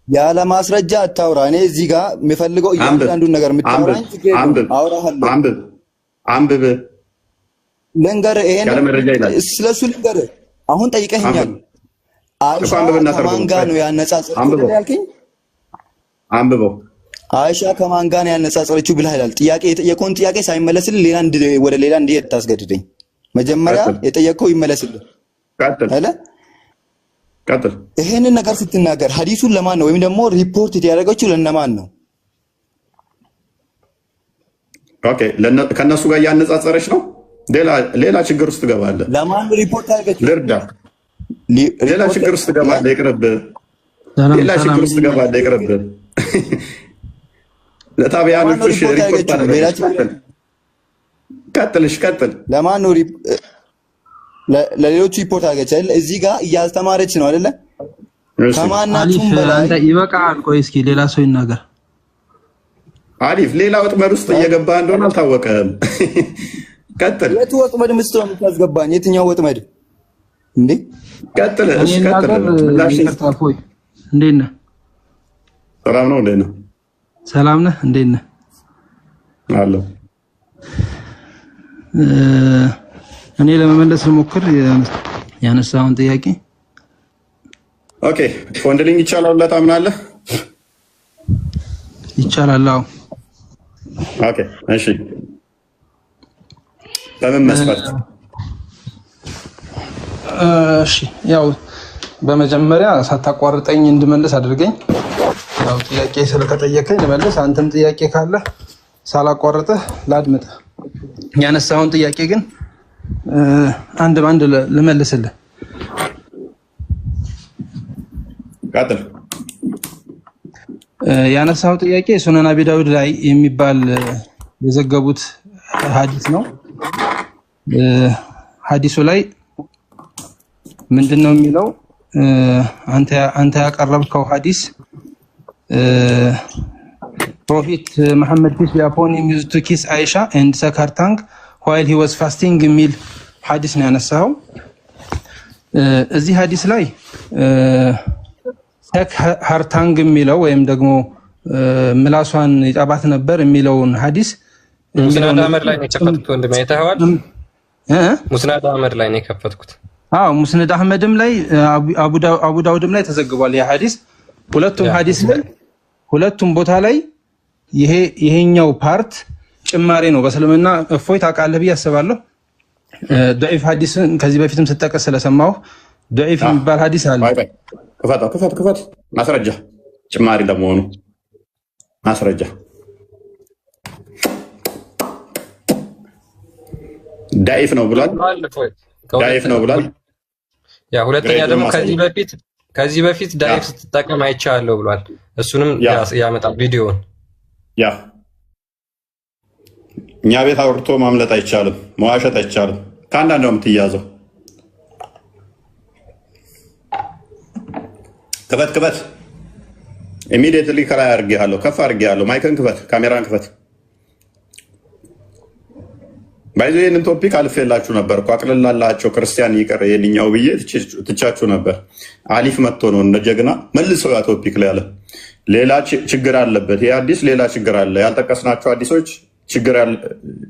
ያለ ማስረጃ አታውራ። እኔ እዚህ ጋር የምፈልገው እያንዳንዱን ነገር የምታወራኝ አንብብ። ልንገርህ፣ ይሄን ስለሱ ልንገርህ። አሁን ጠይቀኸኛል። አይሻ ከማን ጋር ነው ያነጻጸረችው ያልከኝ? አንብበው። አይሻ ከማን ጋር ነው ያነጻጸረችው ብለህ ይላል። ጥያቄ የጠየቀውን ጥያቄ ሳይመለስልህ ወደ ሌላ እንዲሄድ ታስገድደኝ። መጀመሪያ የጠየቀው ይመለስልህ። ቀጥል። ይሄንን ነገር ስትናገር ሐዲሱን ለማን ነው ወይም ደግሞ ሪፖርት ያደረገችው ለነማን ነው? ኦኬ ከነሱ ጋር ያነጻጸረች ነው። ሌላ ችግር ውስጥ ትገባለህ። ለማን ሪፖርት አድርገች? ልርዳ። ሌላ ችግር ውስጥ ትገባለህ። ይቅርብህ። ሌላ ችግር ውስጥ ትገባለህ። ይቅርብህ። ለታቢያኖቹ ሪፖርት አድርገች። ቀጥል። ለማን ነው ለሌሎቹ ሪፖርት አድርገች አይደል? እዚህ ጋር እያስተማረች ነው አይደለ? ከማናችሁም በላይ ይበቃል። ቆይ እስኪ ሌላ ሰው ይናገር። አሪፍ። ሌላ ወጥመድ ውስጥ እየገባ እንደሆነ አልታወቀም። ቀጥል። የቱ ወጥመድ ውስጥ ነው የምታስገባኝ? የትኛው ወጥመድ እንዴ? ቀጥል። እሺ ቀጥል። እንዴት ነህ? ሰላም ነው። እንዴት ነህ? ሰላም ነህ? እንዴት ነህ? አለሁ። እኔ ለመመለስ ልሞክር ያነሳውን ጥያቄ። ኦኬ ፎንድሊንግ ይቻላል ብለህ ታምናለህ? ይቻላል። አዎ። ኦኬ እሺ። በምን መስፈርት? እሺ ያው በመጀመሪያ ሳታቋርጠኝ እንድመልስ አድርገኝ። ያው ጥያቄ ስለተጠየቀኝ ልመልስ። አንተም ጥያቄ ካለ ሳላቋርጥህ ላድምጥ። ያነሳውን ጥያቄ ግን አንድ ባንድ ልመልስልህ። ቀጥል። ያነሳው ጥያቄ ሱነን አቢ ዳውድ ላይ የሚባል የዘገቡት ሐዲስ ነው። ሐዲሱ ላይ ምንድነው የሚለው? አንተ ያቀረብከው ሐዲስ ፕሮፌት መሐመድ ፒስ ቢ አፖን ሂም ዩዝድ ቱ ኪስ አይሻ ኤንድ ሰክ ሄር ታንግ ዋይል ሂ ዋዝ ፋስቲንግ የሚል ሐዲስ ነው ያነሳው። እዚህ ሐዲስ ላይ ሰክ ሄር ታንግ የሚለው ወይም ደግሞ ምላሷን ይጠባት ነበር የሚለውን ሐዲስ ሙስናድ አህመድ ላይ ነው የከፈትኩት። ወንድሜ አይተኸዋል? ሙስናድ አህመድ ላይ ነው የከፈትኩት። አዎ ሙስነድ አህመድም ላይ አቡ ዳውድም ላይ ተዘግቧል ያ ሐዲስ። ሁለቱም ሐዲስ ላይ ሁለቱም ቦታ ላይ ይሄኛው ፓርት ጭማሬ ነው። በእስልምና እፎይ ታውቃለህ ብዬ አስባለሁ። ضعيف ሐዲስ ከዚህ በፊትም ስትጠቀስ ስለሰማሁ ضعيف የሚባል ሐዲስ አለ። ክፈት። ማስረጃ ጭማሪ ለመሆኑ ማስረጃ ضعيف ነው ብሏል። ضعيف ነው ብሏል። ያ ሁለተኛ ደግሞ ከዚህ በፊት ضعيف ስትጠቀም አይቻለሁ ብሏል። እሱንም ያመጣል ቪዲዮውን። ያ እኛ ቤት አውርቶ ማምለጥ አይቻልም፣ መዋሸት አይቻልም። ከአንዳንድ ነው የምትያዘው። ክፈት። ኢሚዲየትሊ ከላይ አድርጌሃለሁ፣ ከፍ አድርጌሃለሁ። ማይክን ክፈት፣ ካሜራን ክፈት። ባይዞ ይህንን ቶፒክ አልፌላችሁ ነበር እኮ አቅልላላቸው ክርስቲያን ይቀር የልኛው ብዬ ትቻችሁ ነበር። አሊፍ መጥቶ ነው እነ ጀግና መልሰው ያ ቶፒክ ላይ አለ። ሌላ ችግር አለበት ይህ አዲስ፣ ሌላ ችግር አለ። ያልጠቀስናቸው አዲሶች ችግር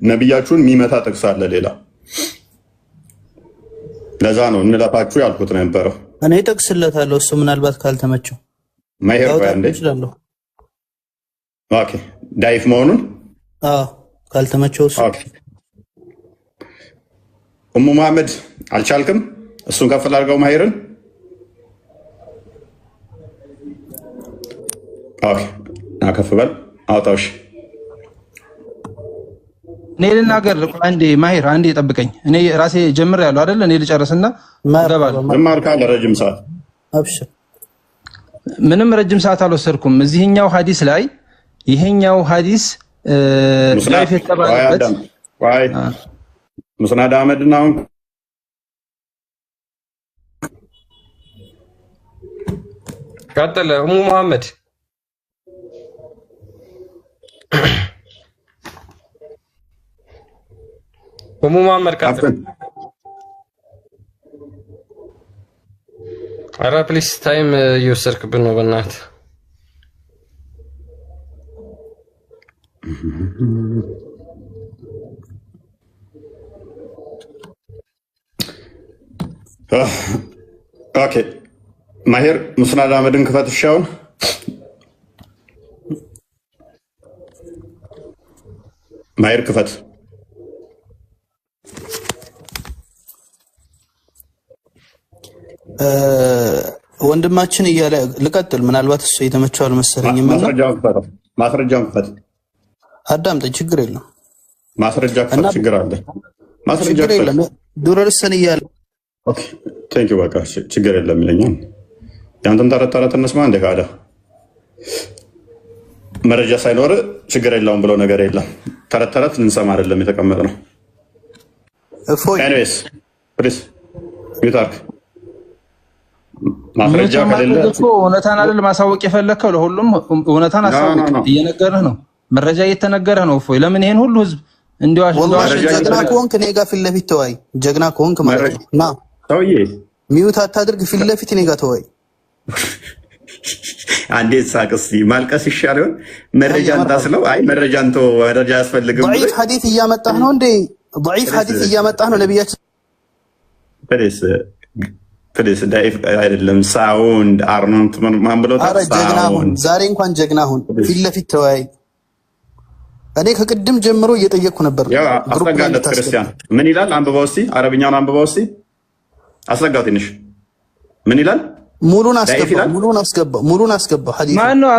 ነቢያችሁን የሚመታ ጥቅስ አለ ሌላ። ለዛ ነው እንለፋችሁ ያልኩት ነበረው። እኔ እጠቅስለታለሁ እሱ ምናልባት ካልተመቸው ማይሄር ባንዴ ኦኬ ضعيف መሆኑን ካልተመቸው እሱ ኡሙ መሐመድ አልቻልክም? እሱን ከፍ ላድርገው ማሄርን። ኦኬ ከፍ በል አውጣውሽ። እኔ ልናገር አንዴ ማሄር አንዴ ጠብቀኝ። እኔ ራሴ ጀምሬያለሁ አይደል? እኔ ልጨርስና እገባለሁ። ጀማር ካለ ረጅም ሰዓት አብሽር። ምንም ረጅም ሰዓት አልወሰድኩም። እዚህኛው ሐዲስ ላይ ይሄኛው ሐዲስ ضعيف የተባለበት ሙስናድ አህመድ እና አሁን ቀጥል። ኡሙ መሐመድ ቀጥል። ኧረ ፕሊስ ታይም እየወሰድክብን ነው በእናትህ። ኦኬ ማሄር ሙስናድ አህመድን ክፈት። እሺ አሁን ማሄር ክፈት። ወንድማችን እያለ ልቀጥል። ምናልባት እሱ የተመቸው አልመሰለኝም። ማስረጃውን ክፈት። አዳምጠኝ፣ ችግር የለም። ማስረጃ ክፈት። ችግር አለ። ማስረጃ ክፈት። ዱረርሰን ይያል ኦኬ ቴንክ ዩ በቃ ችግር የለም ይለኛል። ያንተን ተረተረት እንስማ እንደ ካዳ መረጃ ሳይኖር ችግር የለውም ብሎ ነገር የለም። ተረተረት ልንሰማ አይደለም የተቀመጥነው። ኤኒዌይስ ፕሊዝ ሚውታርክ ማስረጃ ከሌለ እውነታን አይደል ማሳወቅ የፈለከው? ለሁሉም እውነታን አሳውቅ እየነገርህ ነው። መረጃ እየተነገረህ ነው። እፎይ ለምን ይሄን ሁሉ ህዝብ እንዲዋሽ ጀግና ከሆንክ እኔ ጋር ፊት ለፊት ተወያይ። ጀግና ከሆንክ ማለት ነው። ና ሰውዬ ሚውት አታድርግ። ፊት ለፊት እኔ ጋር ተወያይ። አንዴ ሳቅስ ማልቀስ ይሻል ይሆን? መረጃ እንታስለው። አይ መረጃ እንቶ መረጃ ያስፈልግም። ضعيف حديث እያመጣህ ነው እንዴ? ضعيف حديث እያመጣህ ነው ነብያችን ፕሊስ ዳይፍ አይደለም ሳውንድ አርኖንት ማን ብሎታል? አረ ጀግና ሁን። ዛሬ እንኳን ጀግና ሁን። ፊት ለፊት ተወያይ። እኔ ከቅድም ጀምሮ እየጠየቅኩ ነበር። ያው አስረጋለት ክርስቲያን ምን ይላል? አንብበው እስቲ አረብኛውን አንብበው እስቲ አስረጋው ትንሽ ምን ይላል? ሙሉን አስገባ። ሙሉን አስገባ። ሙሉን አስገባ። ሐዲስ ማን ነው?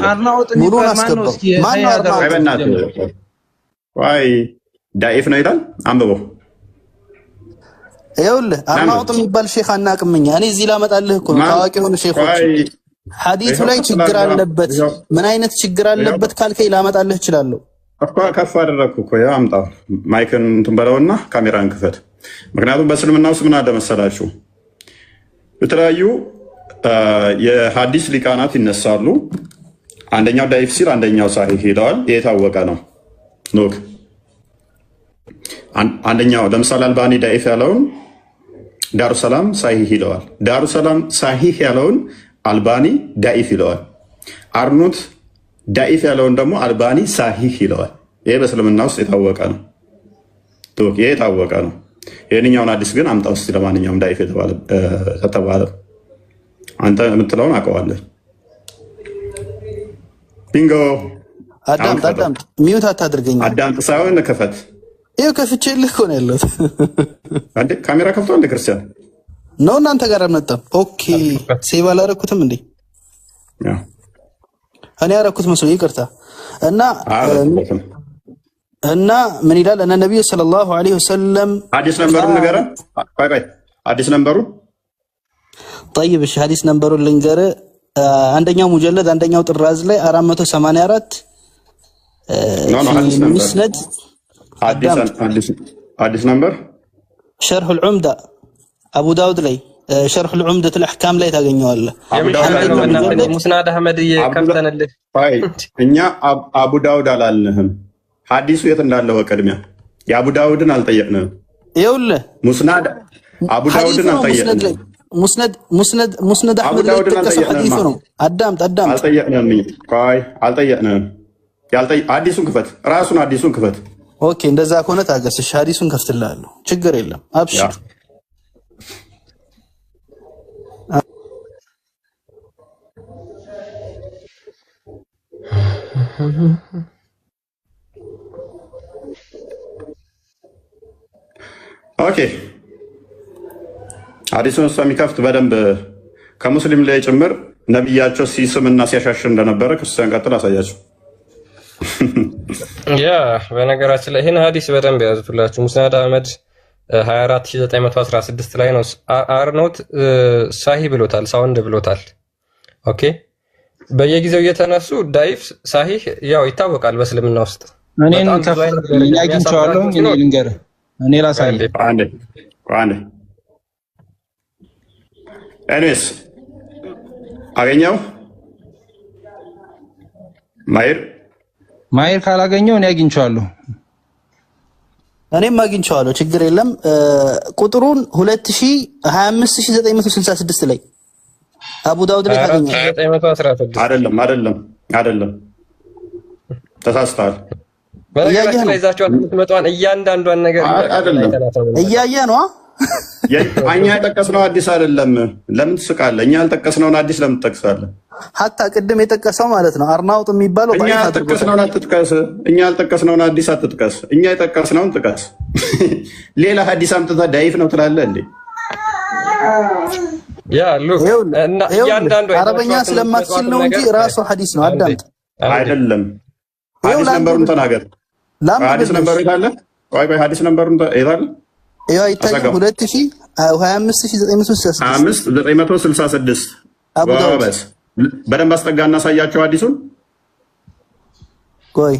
አርናውጥ ሙሉን አስገባ። ማን ነው አርናውጥ? ዋይ ዳይፍ ነው ይላል። አንብበው። ይኸውልህ አርናውጥ የሚባል ሼክ አናውቅም እኛ። እኔ እዚህ ላመጣልህ እኮ ነው። ታዋቂ የሆኑ ሼኮች ሐዲሱ ላይ ችግር አለበት። ምን አይነት ችግር አለበት ካልከኝ ላመጣልህ እችላለሁ እኮ። ከፍ አደረግኩ እኮ። ያው አምጣው ማይክን እንትን በለውና ካሜራን ክፈት። ምክንያቱም በእስልምና ውስጥ ምን አለ መሰላችሁ የተለያዩ የሐዲስ ሊቃናት ይነሳሉ። አንደኛው ዳይፍ ሲል አንደኛው ሳሂህ ይለዋል። የታወቀ ነው። ኖክ አንደኛው ለምሳሌ አልባኒ ዳይፍ ያለውን ዳሩ ሰላም ሳሂህ ይለዋል። ዳሩ ሰላም ሳሂህ ያለውን አልባኒ ዳይፍ ይለዋል። አርኖት ዳይፍ ያለውን ደግሞ አልባኒ ሳሂህ ይለዋል። ይሄ በእስልምና ውስጥ የታወቀ ነው። ቶክ ይሄ የታወቀ ነው። ይሄንኛውን አዲስ ግን አምጣው እስቲ። ለማንኛውም ዳይፍ ተባለ አንተ የምትለውን አውቀዋለሁ። ቢንጎ አዳምጥ። ሚውት አታድርገኝ። አዳምጥ ሳይሆን ክፈት። ይኸው ከፍቼልህ እኮ ነው ያለሁት። አንዴ ካሜራ ከፍቶ እንደ ክርስቲያን ነው እናንተ ጋር አልመጣም። ኦኬ ሴቭ አላደረኩትም እንዴ? እኔ ያደረኩት መስሎኝ ይቅርታ። እና ምን ይላል? እነ ነብዩ ሰለላሁ ዐለይሂ ወሰለም ሐዲስ ነምበሩን ንገረን። ቆይ ሐዲስ ነምበሩን طيب እሺ ሐዲስ ነምበሩን ልንገርህ። አንደኛው ሙጀለድ አንደኛው ጥራዝ ላይ 484 ሙስነድ ሐዲስ ነምበር ሸርህ العمدة አቡ ዳውድ ላይ ሸርህ العمدة الأحكام ላይ ታገኘዋለህ። ሙስናድ አህመድ ከፍተንልህ። እኛ አቡ ዳውድ አላልንህም። ሐዲሱ የት እንዳለ በቅድሚያ የአቡ ዳውድን አልጠየቅንም። ይኸውልህ ሙስናድ አቡ ዳውድን አልጠየቅንም። ሙስነድ አህመድ ላይ የተጠቀሰው ሐዲሱ ነው። አዳምጥ። አልጠየቅንም። ቆይ አልጠየቅንም። አዲሱን ክፈት። ራሱን አዲሱን ክፈት። ኦኬ እንደዛ ከሆነ ታገስሽ። ሐዲሱን ከፍትልሃለሁ። ችግር የለም። አብሽር። ኦኬ ሐዲሱን ስለሚከፍት በደንብ ከሙስሊም ላይ ጭምር ነብያቸው ሲስምና ሲያሻሽ እንደነበረ ክርስቲያን ቀጥል አሳያቸው። ያ በነገራችን ላይ ይሄን ሐዲስ በደንብ ያዙላችሁ። ሙስናድ አህመድ 24916 ላይ ነው። አርኖት ሳሂህ ብሎታል፣ ሳውንድ ብሎታል። ኦኬ በየጊዜው እየተነሱ ዳይፍ ሳሂህ ያው ይታወቃል በእስልምና ውስጥ። እኔን አግኝቼዋለሁ። እኔ ልንገርህ፣ እኔ ላሳይህ አንዴ ኤኒዌይስ አገኘው ማየር ካላገኘው እኔ አግኝቼዋለሁ። እኔም አግኝቼዋለሁ። ችግር የለም። ቁጥሩን 225966 ላይ አቡ ዳውድ ላይ ታገኛለህ። አይደለም ተሳስተሃል። በነገራችን ላይ ይዛቸው የምትመጣውን እያንዳንዷን ነገር እያየህ ነው። እኛ የጠቀስነው አዲስ አይደለም። ለምን ትስቃለህ? እኛ ያልጠቀስነውን አዲስ ለምን ትጠቅሳለህ? ሀታ ቅድም የጠቀሰው ማለት ነው አርናውጥ የሚባለው እኛ ያልጠቀስነውን አትጥቀስ። እኛ ያልጠቀስነውን አዲስ አትጥቀስ። እኛ የጠቀስነውን ጥቀስ። ሌላ ሐዲስ አምጥተህ ዳይፍ ነው ትላለህ እንዴ? ያ ሉክ እና እያንዳንዱ አረበኛ ስለማትችል ነው እንጂ ራሱ ሐዲስ ነው። አዳምጥ። አይደለም ሐዲስ ነምበሩን ተናገር። ሐዲስ ነምበሩ ይላል። ቆይ ሐዲስ ነምበሩን ይላል። ይኸው አይታየም። 25966 አቡ ዳውድ በደንብ አስጠጋና አሳያቸው ሐዲሱን። ቆይ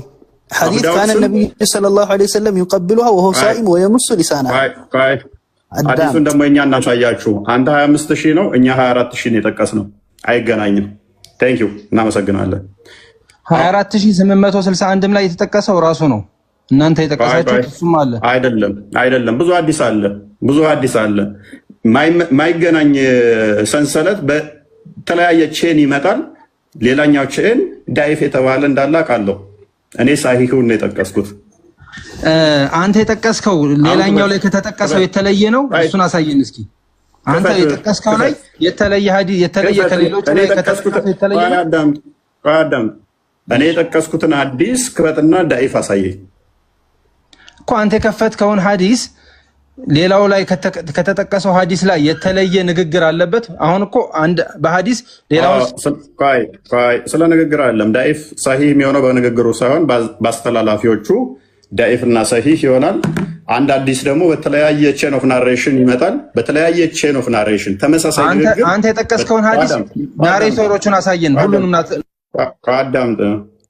حديث كان النبي صلى الله عليه وسلم يقبلها وهو صائم ويمس لسانها ሐዲሱን ደግሞ እኛ እናሳያችሁ። አንተ 25000 ነው፣ እኛ 24000 ነው የጠቀስነው። አይገናኝም። ቴንክ ዩ እናመሰግናለን። 24861 ላይ የተጠቀሰው ራሱ ነው። እናንተ የጠቀሳችሁት እሱም አለ። አይደለም ብዙ ሐዲስ አለ። ማይገናኝ ሰንሰለት በተለያየ ቼን ይመጣል። ሌላኛው ቼን ዳይፍ የተባለ እንዳለ አውቃለሁ። እኔ ሳሂሁን ነው የጠቀስኩት። አንተ የጠቀስከው ሌላኛው ላይ ከተጠቀሰው የተለየ ነው። እሱን አሳየን እስኪ። አንተ የጠቀስከው ላይ የተለየ ሐዲስ የተለየ ከሌሎች ላይ ከተጠቀሰው የተለየ ነው። አዳም እኔ የጠቀስኩትን ሐዲስ ክፈትና ዳይፍ አሳየኝ እኮ። አንተ የከፈትከውን ሐዲስ ሌላው ላይ ከተጠቀሰው ሐዲስ ላይ የተለየ ንግግር አለበት። አሁን እኮ አንድ በሐዲስ ሌላው ስለ ንግግር አይደለም። ዳኢፍ ሰሂህ የሚሆነው በንግግሩ ሳይሆን በአስተላላፊዎቹ ዳኢፍ እና ሰሂህ ይሆናል። አንድ ሐዲስ ደግሞ በተለያየ ቼን ኦፍ ናሬሽን ይመጣል። በተለያየ ቼን ኦፍ ናሬሽን ተመሳሳይ ንግግር። አንተ የጠቀስከውን ሐዲስ ናሬተሮቹን አሳየን። ሁሉንም ከአዳም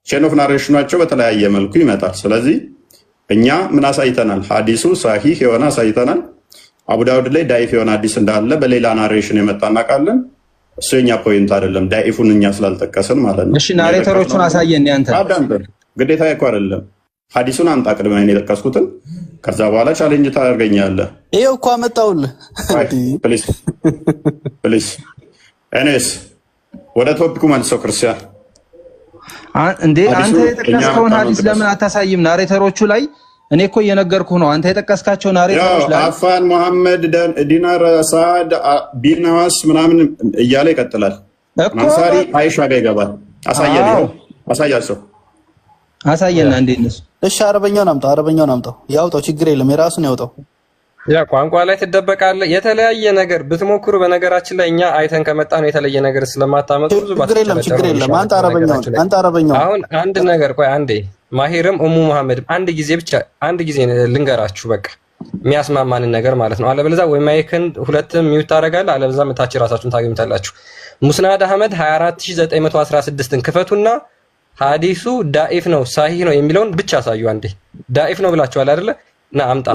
ቼን ኦፍ ናሬሽናቸው በተለያየ መልኩ ይመጣል። ስለዚህ እኛ ምን አሳይተናል? ሐዲሱ ሰሂህ የሆነ አሳይተናል። አቡ ዳውድ ላይ ዳኢፍ የሆነ ሐዲስ እንዳለ በሌላ ናሬሽን የመጣ እናውቃለን። እሱ የኛ ፖይንት አይደለም፣ ዳኢፉን እኛ ስላልጠቀስን ማለት ነው። እሺ ናሬተሮቹን አሳየን። ያንተ ግዴታ እኮ አይደለም። ሐዲሱን አንጣ ቅድመህ እኔ የጠቀስኩትን፣ ከዛ በኋላ ቻሌንጅ ታደርገኛለህ። ይሄው እኮ አመጣውልህ። ፕሊዝ ኤኒዌይስ ወደ ቶፒኩ መልሰው ክርስቲያን እንዴ አንተ የጠቀስከውን ሐዲስ ለምን አታሳይም? ናሬተሮቹ ላይ እኔ እኮ እየነገርኩህ ነው። አንተ የጠቀስካቸው ናሬተሮች ላይ አፋን መሐመድ ዲናር ሳድ ቢናዋስ ምናምን እያለ ይቀጥላል። አንሳሪ አይሻ ጋር ይገባል። አሳያቸው አሳየና እንዴ እነሱ። እሺ አረበኛውን አምጣው። ያውጣው፣ ችግር የለም የራሱን ያውጣው። ያ ቋንቋ ላይ ትደበቃለህ። የተለያየ ነገር ብትሞክሩ፣ በነገራችን ላይ እኛ አይተን ከመጣን የተለየ ነገር ስለማታመጡ ብዙ ችግር የለም። አንተ አረበኛውን አሁን አንድ ነገር ቆይ አንዴ ማሂርም ኡሙ መሐመድም አንድ ጊዜ ልንገራችሁ፣ በቃ የሚያስማማንን ነገር ማለት ነው። አለበለዚያ ወይ ማይክን ሁለትም ሚውት ታደርጋለህ፣ አለበለዚያ መታች ራሳችሁን ታገኙታላችሁ። ሙስናድ አህመድ 24916ን ክፈቱና ሐዲሱ ዳኢፍ ነው ሳሂህ ነው የሚለውን ብቻ አሳዩ። አንዴ ዳኢፍ ነው ብላችኋል አይደለ? ና አምጣ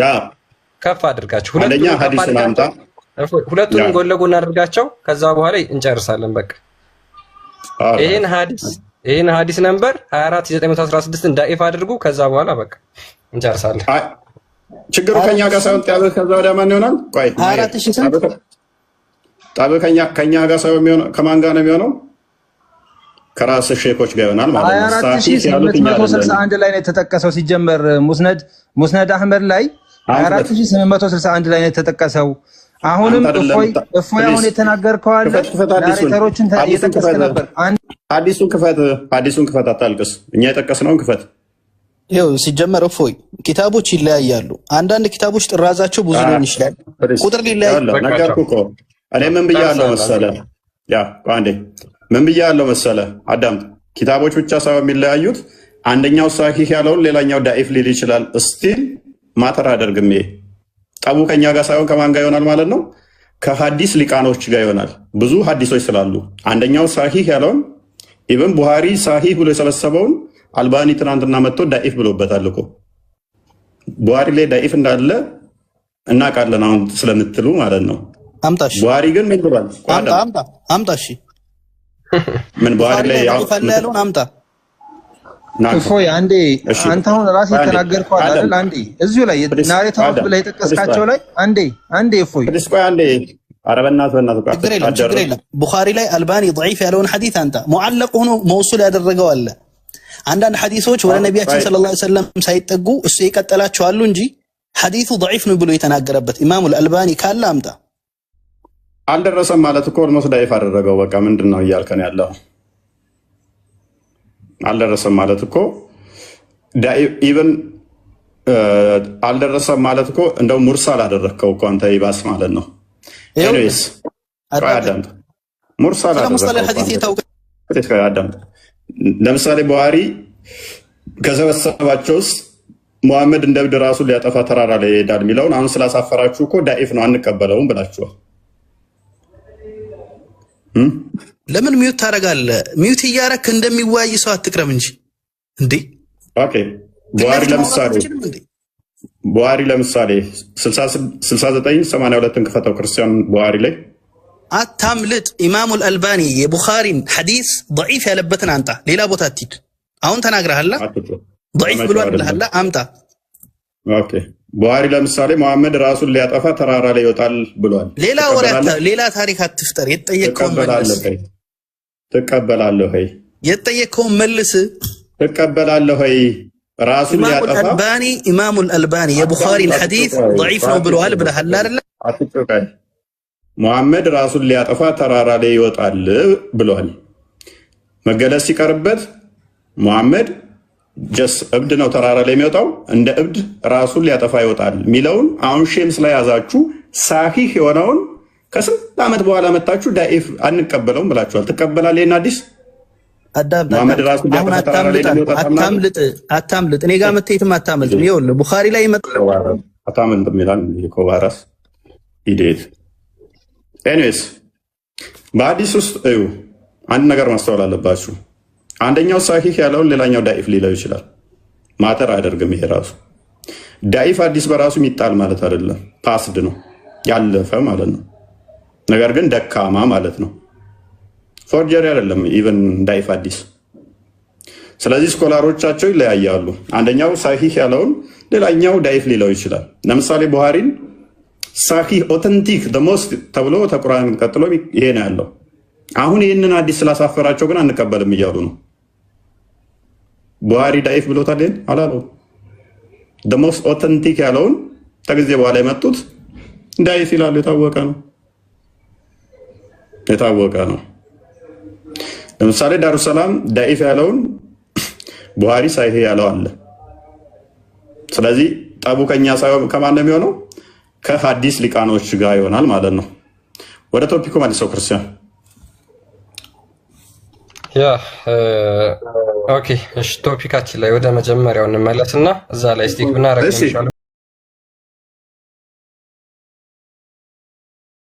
ከፍ አድርጋችሁ ሁለቱንም ጎን ለጎን አድርጋቸው። ከዛ በኋላ እንጨርሳለን። በቃ ይሄን ሐዲስ ነምበር 24916ን ዳኢፍ አድርጉ። ከዛ በኋላ በቃ እንጨርሳለን። ችግሩ ከኛ ጋር ሳይሆን ጣበ ከዛ ወዲያ ማን ይሆናል? ቆይ 24000 ጣበ ከኛ ጋር ሳይሆን የሚሆነው ከማን ጋር ነው የሚሆነው? ከራስ ሼኮች ጋር ይሆናል ማለት ነው። 24861 ላይ ነው የተጠቀሰው። ሲጀመር ሙስነድ አህመድ ላይ 24861 ላይ ነው የተጠቀሰው። አሁንም እፎይ አሁን የተናገርከው አለ። ናሬተሮችን እየጠቀስክ ነበር። ሐዲሱን ክፈት፣ አታልቅስ። እኛ የጠቀስነውን ክፈት። ይኸው ሲጀመር እፎይ ኪታቦች ይለያያሉ። አንዳንድ ኪታቦች ጥራዛቸው ብዙ ሊሆን ይችላል፣ ቁጥር ሊለያይ ነገርኩህ እኮ። እኔ ምን ብያለሁ መሰለህ? ምን ብያለሁ መሰለህ? አዳምጥ። ኪታቦች ብቻ ሳይሆን የሚለያዩት አንደኛው ሳሂህ ያለውን ሌላኛው ዳኢፍ ሊል ይችላል። እስቲል ማተር አደርግም። ይሄ ጠቡ ከኛ ጋር ሳይሆን ከማን ጋር ይሆናል ማለት ነው? ከሐዲስ ሊቃኖች ጋር ይሆናል። ብዙ ሐዲሶች ስላሉ አንደኛው ሳሂህ ያለውን ኢብን ቡሃሪ ሳሂህ ብሎ የሰበሰበውን አልባኒ ትናንትና መጥቶ ዳኢፍ ብሎበታል እኮ። ቡሃሪ ላይ ዳኢፍ እንዳለ እናውቃለን አሁን ስለምትሉ ማለት ነው። አምጣሽ ቡሃሪ ግን ምን ብሏል? አምጣሽ ምን ቡሃሪ ላይ ያለውን አምጣ። እፎይ አንዴ አንተ አሁን ራስህ የተናገርከው አይደል? አንዴ እዚሁ ላይ ናሬተሮች ብለህ የጠቀስካቸው ላይ አንዴ እፎይ ችግር የለም። ቡኻሪ ላይ አልባኒ ضعيف ያለውን ሐዲስ አንተ ሙዓለቅ ሆኖ መውሱል ያደረገው አለ። አንዳንድ ሐዲሶች ወደ ነቢያችን ሰለላሁ ዐለይሂ ወሰለም ሳይጠጉ እሱ የቀጠላቸው አሉ እንጂ ሐዲሱ ضعيف ነው ብሎ የተናገረበት ኢማሙል አልባኒ ካለ አምጣ። አልደረሰም ማለት እኮ ኦልሞስት ዳኢፍ አደረገው። በቃ ምንድን ነው እያልከን ያለው? አልደረሰም ማለት እኮ ኢቭን አልደረሰም ማለት እኮ እንደው ሙርሳል አደረግከው እኮ አንተ ይባስ ማለት ነው። ኤኒዌይስ አዳምጥ፣ ሙርሳል አደረግከው። ለምሳሌ ቡሃሪ ከሰበሰባቸው ውስጥ ሙሐመድ እንደ እብድ ራሱን ሊያጠፋ ተራራ ላይ ይሄዳል የሚለውን አሁን ስላሳፈራችሁ እኮ ዳኢፍ ነው አንቀበለውም ብላችኋል። ለምን ሚውት ታደርጋለህ? ሚውት እያደረክ እንደሚወያይ ሰው አትቅረብ እንጂ እንዴ። ኦኬ ቡሃሪ ለምሳሌ 6982ን ክፈተው ክርስቲያን ቡሃሪ ላይ አታምልጥ። ኢማሙል አልባኒ የቡኻሪን ሐዲስ ضعيف ያለበትን አንጣ። ሌላ ቦታ አትሂድ። አሁን ተናግረሃል። ضعيف ብሏል ብለሃል። አምጣ። ኦኬ ቡሃሪ ለምሳሌ ሙሐመድ ራሱን ሊያጠፋ ተራራ ላይ ይወጣል ብሏል። ሌላ ወሬ ሌላ ታሪክ አትፍጠር። የተጠየቀውን መልስ። ትቀበላለህ ወይ? የተጠየቀውን መልስ። ትቀበላለህ ወይ? ራሱን ሊያጠፋ አልባኒ ኢማሙል አልባኒ የቡኻሪን ሐዲስ ضعيف ነው ብለዋል ብለሃል አይደል? አትጨቃይ። ሙሐመድ ራሱን ሊያጠፋ ተራራ ላይ ይወጣል ብሏል። መገለጽ ሲቀርበት ሙሐመድ እብድ ነው ተራራ ላይ የሚወጣው፣ እንደ እብድ ራሱን ሊያጠፋ ይወጣል የሚለውን አሁን ሼም ስለያዛችሁ ሳሂህ የሆነውን ከስንት ዓመት በኋላ መጣችሁ ዳኢፍ አንቀበለውም ብላችኋል። ትቀበላለህ? ይሄን አዲስ ሙሐመድ ራሱን ሊያጠፋ ተራራ ላይ አታምልጥ። እኔ ጋር መተይትም አታምልጥ። ይኸውልህ ቡኻሪ ላይ አታምልጥ ይላል ኮባራስ ኢዴት። ኤኒዌይስ በሐዲስ ውስጥ እዩ አንድ ነገር ማስተዋል አለባችሁ። አንደኛው ሳሂህ ያለውን ሌላኛው ዳኢፍ ሊለው ይችላል። ማተር አያደርግም። ይሄ ራሱ ዳኢፍ ሐዲስ በራሱ የሚጣል ማለት አይደለም። ፓስድ ነው ያለፈ ማለት ነው። ነገር ግን ደካማ ማለት ነው። ፎርጀሪ አይደለም ኢቨን ዳኢፍ ሐዲስ። ስለዚህ ስኮላሮቻቸው ይለያያሉ። አንደኛው ሳሂህ ያለውን ሌላኛው ዳኢፍ ሊለው ይችላል። ለምሳሌ ቡሃሪን ሳሂህ ኦተንቲክ ሞስት ተብሎ ተቁርአን ቀጥሎ ይሄ ነው ያለው። አሁን ይህንን ሐዲስ ስላሳፈራቸው ግን አንቀበልም እያሉ ነው። ቡሃሪ ዳኢፍ ብሎታል አላለው። ሞስት ኦተንቲክ ያለውን ከጊዜ በኋላ የመጡት ዳኢፍ ይላሉ። የታወቀ ነው። ለምሳሌ ዳሩሰላም ዳኢፍ ያለውን ቡሃሪ ሳሂህ ያለው አለ። ስለዚህ ጠቡ ከኛ ሳይሆን ከማን ነው የሚሆነው? ከሐዲስ ሊቃኖች ጋር ይሆናል ማለት ነው። ወደ ቶፒኩ መልሰው ክርስቲያን። ያ ኦኬ፣ እሺ ቶፒካችን ላይ ወደ መጀመሪያው እንመለስና እዛ ላይ ስቲክ ብናረግ